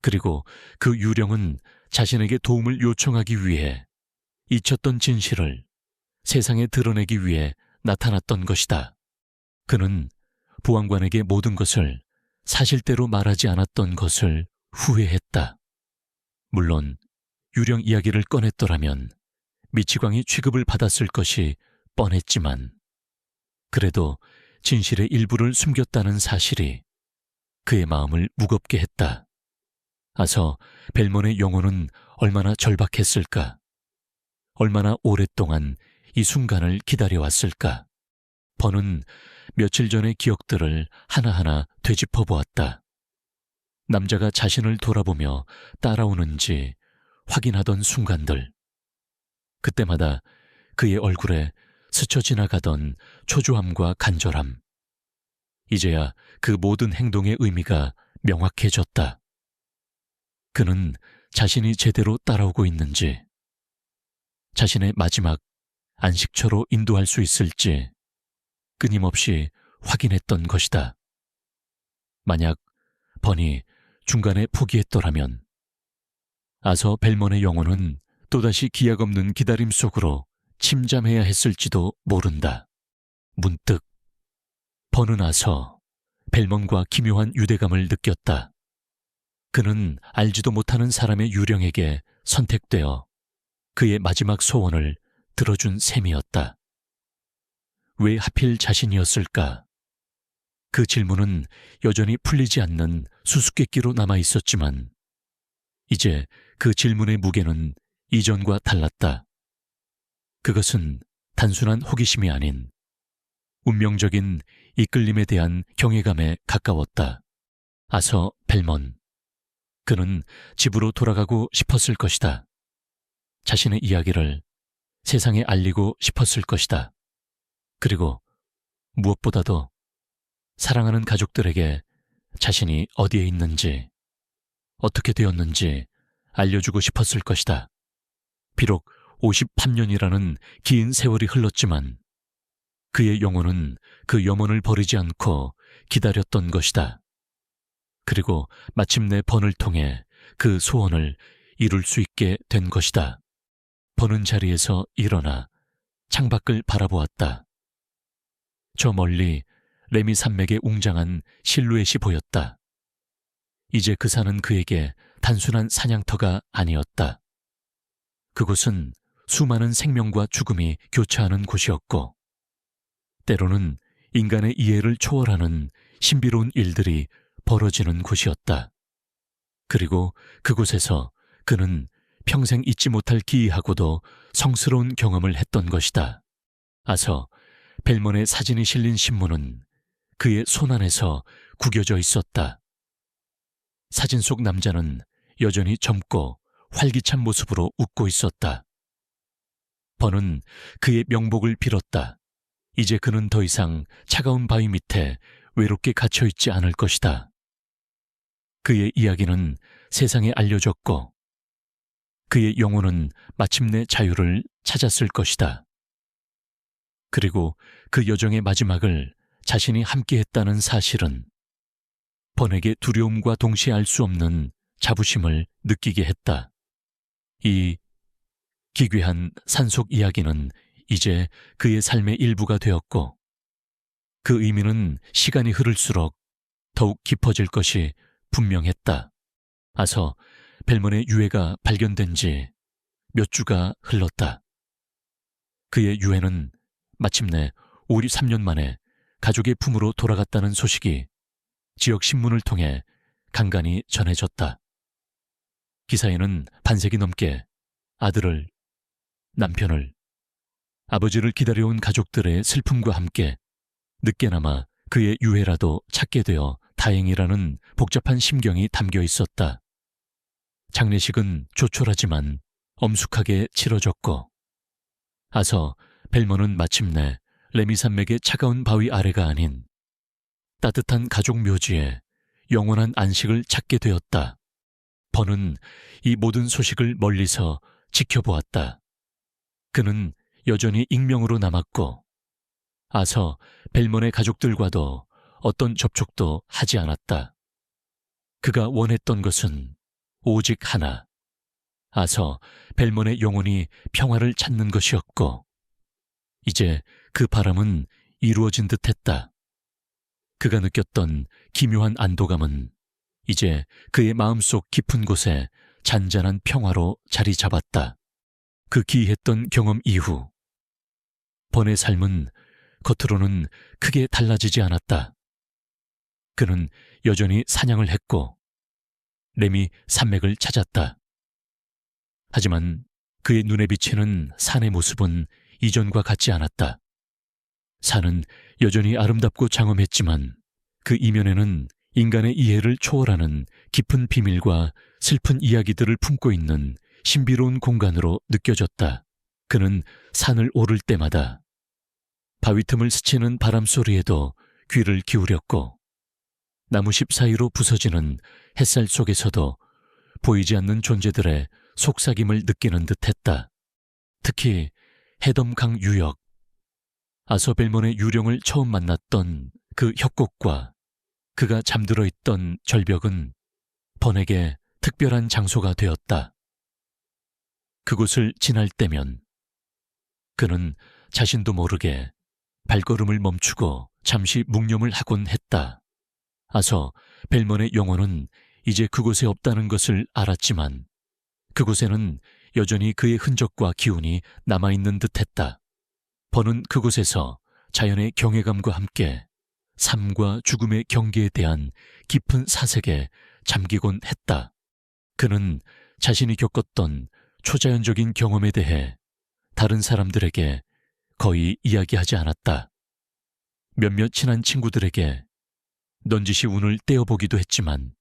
그리고 그 유령은 자신에게 도움을 요청하기 위해 잊혔던 진실을 세상에 드러내기 위해 나타났던 것이다. 그는 보안관에게 모든 것을 사실대로 말하지 않았던 것을 후회했다. 물론 유령 이야기를 꺼냈더라면 미치광이 취급을 받았을 것이 뻔했지만, 그래도 진실의 일부를 숨겼다는 사실이 그의 마음을 무겁게 했다. 아서 벨몬의 영혼은 얼마나 절박했을까? 얼마나 오랫동안 이 순간을 기다려왔을까? 번은 며칠 전의 기억들을 하나하나 되짚어 보았다. 남자가 자신을 돌아보며 따라오는지 확인하던 순간들, 그때마다 그의 얼굴에 스쳐 지나가던 초조함과 간절함, 이제야 그 모든 행동의 의미가 명확해졌다. 그는 자신이 제대로 따라오고 있는지, 자신의 마지막 안식처로 인도할 수 있을지 끊임없이 확인했던 것이다. 만약 번이 중간에 포기했더라면 아서 벨몬의 영혼은 또다시 기약 없는 기다림 속으로 침잠해야 했을지도 모른다. 문득 버는 아서 벨몬과 기묘한 유대감을 느꼈다. 그는 알지도 못하는 사람의 유령에게 선택되어 그의 마지막 소원을 들어준 셈이었다. 왜 하필 자신이었을까? 그 질문은 여전히 풀리지 않는 수수께끼로 남아 있었지만 이제 그 질문의 무게는 이전과 달랐다. 그것은 단순한 호기심이 아닌 운명적인 이끌림에 대한 경외감에 가까웠다. 아서 벨몬. 그는 집으로 돌아가고 싶었을 것이다. 자신의 이야기를 세상에 알리고 싶었을 것이다. 그리고 무엇보다도 사랑하는 가족들에게 자신이 어디에 있는지, 어떻게 되었는지 알려주고 싶었을 것이다. 비록 53년이라는 긴 세월이 흘렀지만 그의 영혼은 그 염원을 버리지 않고 기다렸던 것이다. 그리고 마침내 번을 통해 그 소원을 이룰 수 있게 된 것이다. 버는 자리에서 일어나 창밖을 바라보았다. 저 멀리 레미 산맥에 웅장한 실루엣이 보였다. 이제 그 산은 그에게 단순한 사냥터가 아니었다. 그곳은 수많은 생명과 죽음이 교차하는 곳이었고 때로는 인간의 이해를 초월하는 신비로운 일들이 벌어지는 곳이었다. 그리고 그곳에서 그는 평생 잊지 못할 기이하고도 성스러운 경험을 했던 것이다. 아서 벨몬의 사진이 실린 신문은 그의 손안에서 구겨져 있었다. 사진 속 남자는 여전히 젊고 활기찬 모습으로 웃고 있었다. 버는 그의 명복을 빌었다. 이제 그는 더 이상 차가운 바위 밑에 외롭게 갇혀있지 않을 것이다. 그의 이야기는 세상에 알려졌고 그의 영혼은 마침내 자유를 찾았을 것이다. 그리고 그 여정의 마지막을 자신이 함께했다는 사실은 번에게 두려움과 동시에 알 수 없는 자부심을 느끼게 했다. 이 기괴한 산속 이야기는 이제 그의 삶의 일부가 되었고 그 의미는 시간이 흐를수록 더욱 깊어질 것이 분명했다. 아서 벨몬의 유해가 발견된 지 몇 주가 흘렀다. 그의 유해는 마침내 53년 만에 가족의 품으로 돌아갔다는 소식이 지역 신문을 통해 간간히 전해졌다. 기사에는 반세기 넘게 아들을, 남편을, 아버지를 기다려온 가족들의 슬픔과 함께 늦게나마 그의 유해라도 찾게 되어 다행이라는 복잡한 심경이 담겨 있었다. 장례식은 조촐하지만 엄숙하게 치러졌고 아서 벨몬은 마침내 레미산맥의 차가운 바위 아래가 아닌 따뜻한 가족 묘지에 영원한 안식을 찾게 되었다. 버는 이 모든 소식을 멀리서 지켜보았다. 그는 여전히 익명으로 남았고 아서 벨몬의 가족들과도 어떤 접촉도 하지 않았다. 그가 원했던 것은 오직 하나, 아서 벨몬의 영혼이 평화를 찾는 것이었고 이제 그 바람은 이루어진 듯했다. 그가 느꼈던 기묘한 안도감은 이제 그의 마음속 깊은 곳에 잔잔한 평화로 자리 잡았다. 그 기이했던 경험 이후 번의 삶은 겉으로는 크게 달라지지 않았다. 그는 여전히 사냥을 했고 레미 산맥을 찾았다. 하지만 그의 눈에 비치는 산의 모습은 이전과 같지 않았다. 산은 여전히 아름답고 장엄했지만 그 이면에는 인간의 이해를 초월하는 깊은 비밀과 슬픈 이야기들을 품고 있는 신비로운 공간으로 느껴졌다. 그는 산을 오를 때마다 바위 틈을 스치는 바람 소리에도 귀를 기울였고 나무십 사이로 부서지는 햇살 속에서도 보이지 않는 존재들의 속삭임을 느끼는 듯했다. 특히 해덤강 유역, 아서벨몬의 유령을 처음 만났던 그 협곡과 그가 잠들어 있던 절벽은 번에게 특별한 장소가 되었다. 그곳을 지날 때면 그는 자신도 모르게 발걸음을 멈추고 잠시 묵념을 하곤 했다. 아서 벨몬의 영혼은 이제 그곳에 없다는 것을 알았지만 그곳에는 여전히 그의 흔적과 기운이 남아있는 듯했다. 번은 그곳에서 자연의 경외감과 함께 삶과 죽음의 경계에 대한 깊은 사색에 잠기곤 했다. 그는 자신이 겪었던 초자연적인 경험에 대해 다른 사람들에게 거의 이야기하지 않았다. 몇몇 친한 친구들에게 넌지시 운을 떼어보기도 했지만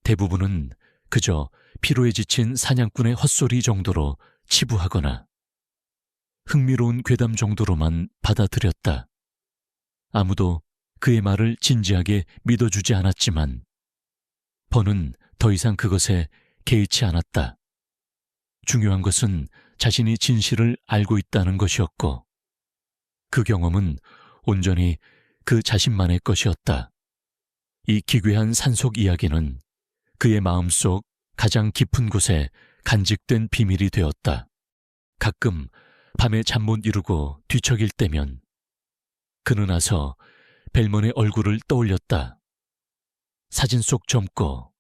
대부분은 그저 피로에 지친 사냥꾼의 헛소리 정도로 치부하거나 흥미로운 괴담 정도로만 받아들였다. 아무도 그의 말을 진지하게 믿어주지 않았지만 번은 더 이상 그것에 개의치 않았다. 중요한 것은 자신이 진실을 알고 있다는 것이었고 그 경험은 온전히 그 자신만의 것이었다. 이 기괴한 산속 이야기는 그의 마음속 가장 깊은 곳에 간직된 비밀이 되었다. 가끔 밤에 잠 못 이루고 뒤척일 때면 그는 와서 벨몬의 얼굴을 떠올렸다. 사진 속 젊고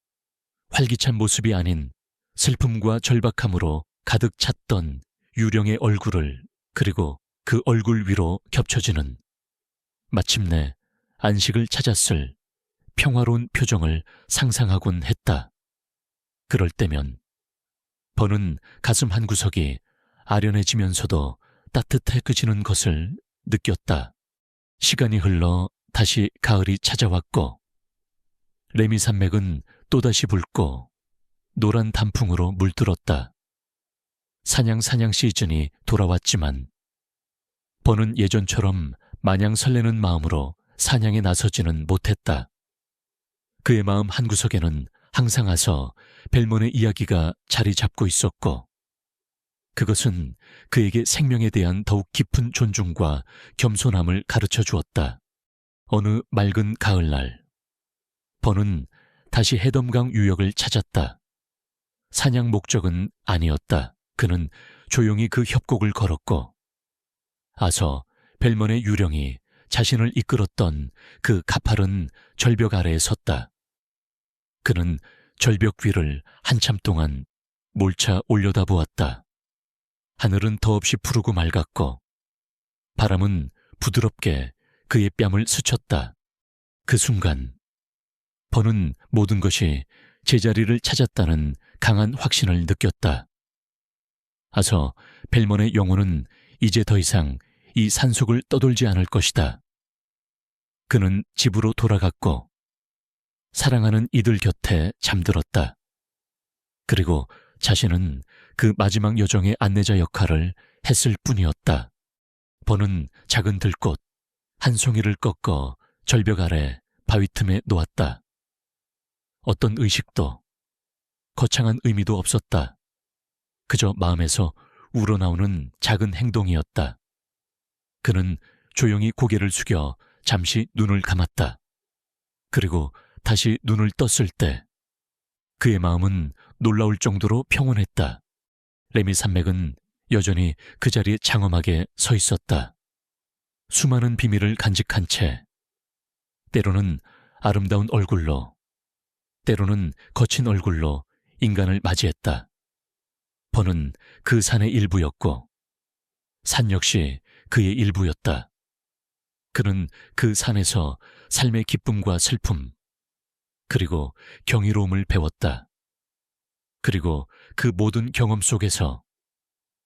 활기찬 모습이 아닌 슬픔과 절박함으로 가득 찼던 유령의 얼굴을, 그리고 그 얼굴 위로 겹쳐지는 마침내 안식을 찾았을 평화로운 표정을 상상하곤 했다. 그럴 때면 번은 가슴 한구석이 아련해지면서도 따뜻해지는 것을 느꼈다. 시간이 흘러 다시 가을이 찾아왔고 레미 산맥은 또다시 붉고 노란 단풍으로 물들었다. 사냥 시즌이 돌아왔지만 번은 예전처럼 마냥 설레는 마음으로 사냥에 나서지는 못했다. 그의 마음 한구석에는 항상 와서 벨몬의 이야기가 자리 잡고 있었고 그것은 그에게 생명에 대한 더욱 깊은 존중과 겸손함을 가르쳐 주었다. 어느 맑은 가을날 번은 다시 해덤강 유역을 찾았다. 사냥 목적은 아니었다. 그는 조용히 그 협곡을 걸었고 아서 벨몬의 유령이 자신을 이끌었던 그 가파른 절벽 아래에 섰다. 그는 절벽 위를 한참 동안 몰차 올려다보았다. 하늘은 더없이 푸르고 맑았고 바람은 부드럽게 그의 뺨을 스쳤다. 그 순간 번은 모든 것이 제자리를 찾았다는 강한 확신을 느꼈다. 아서 벨몬의 영혼은 이제 더 이상 이 산속을 떠돌지 않을 것이다. 그는 집으로 돌아갔고 사랑하는 이들 곁에 잠들었다. 그리고 자신은 그 마지막 여정의 안내자 역할을 했을 뿐이었다. 번은 작은 들꽃 한 송이를 꺾어 절벽 아래 바위 틈에 놓았다. 어떤 의식도 거창한 의미도 없었다. 그저 마음에서 우러나오는 작은 행동이었다. 그는 조용히 고개를 숙여 잠시 눈을 감았다. 그리고 다시 눈을 떴을 때 그의 마음은 놀라울 정도로 평온했다. 레미 산맥은 여전히 그 자리에 장엄하게 서 있었다. 수많은 비밀을 간직한 채 때로는 아름다운 얼굴로, 때로는 거친 얼굴로 인간을 맞이했다. 번은 그 산의 일부였고 산 역시 그의 일부였다. 그는 그 산에서 삶의 기쁨과 슬픔, 그리고 경이로움을 배웠다. 그리고 그 모든 경험 속에서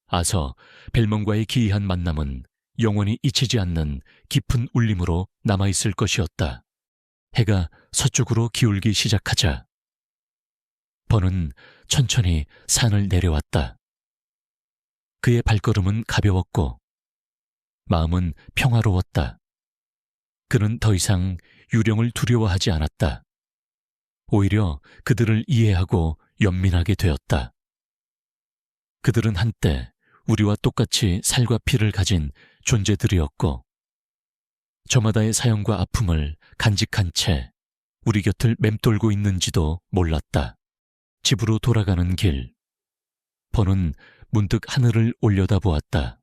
아서 벨몬과의 기이한 만남은 영원히 잊히지 않는 깊은 울림으로 남아있을 것이었다. 해가 서쪽으로 기울기 시작하자 번은 천천히 산을 내려왔다. 그의 발걸음은 가벼웠고 마음은 평화로웠다. 그는 더 이상 유령을 두려워하지 않았다. 오히려 그들을 이해하고 연민하게 되었다. 그들은 한때 우리와 똑같이 살과 피를 가진 존재들이었고 저마다의 사연과 아픔을 간직한 채 우리 곁을 맴돌고 있는지도 몰랐다. 집으로 돌아가는 길, 버는 문득 하늘을 올려다보았다.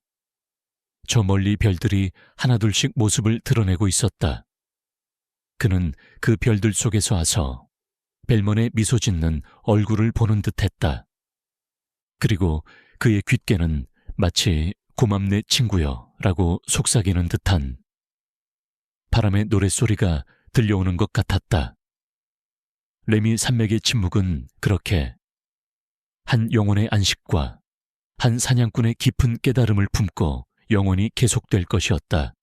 저 멀리 별들이 하나둘씩 모습을 드러내고 있었다. 그는 그 별들 속에서 와서 벨몬의 미소 짓는 얼굴을 보는 듯했다. 그리고 그의 귓게는 마치 고맙네 친구여 라고 속삭이는 듯한 바람의 노랫소리가 들려오는 것 같았다. 레미 산맥의 침묵은 그렇게 한 영혼의 안식과 한 사냥꾼의 깊은 깨달음을 품고 영원히 계속될 것이었다.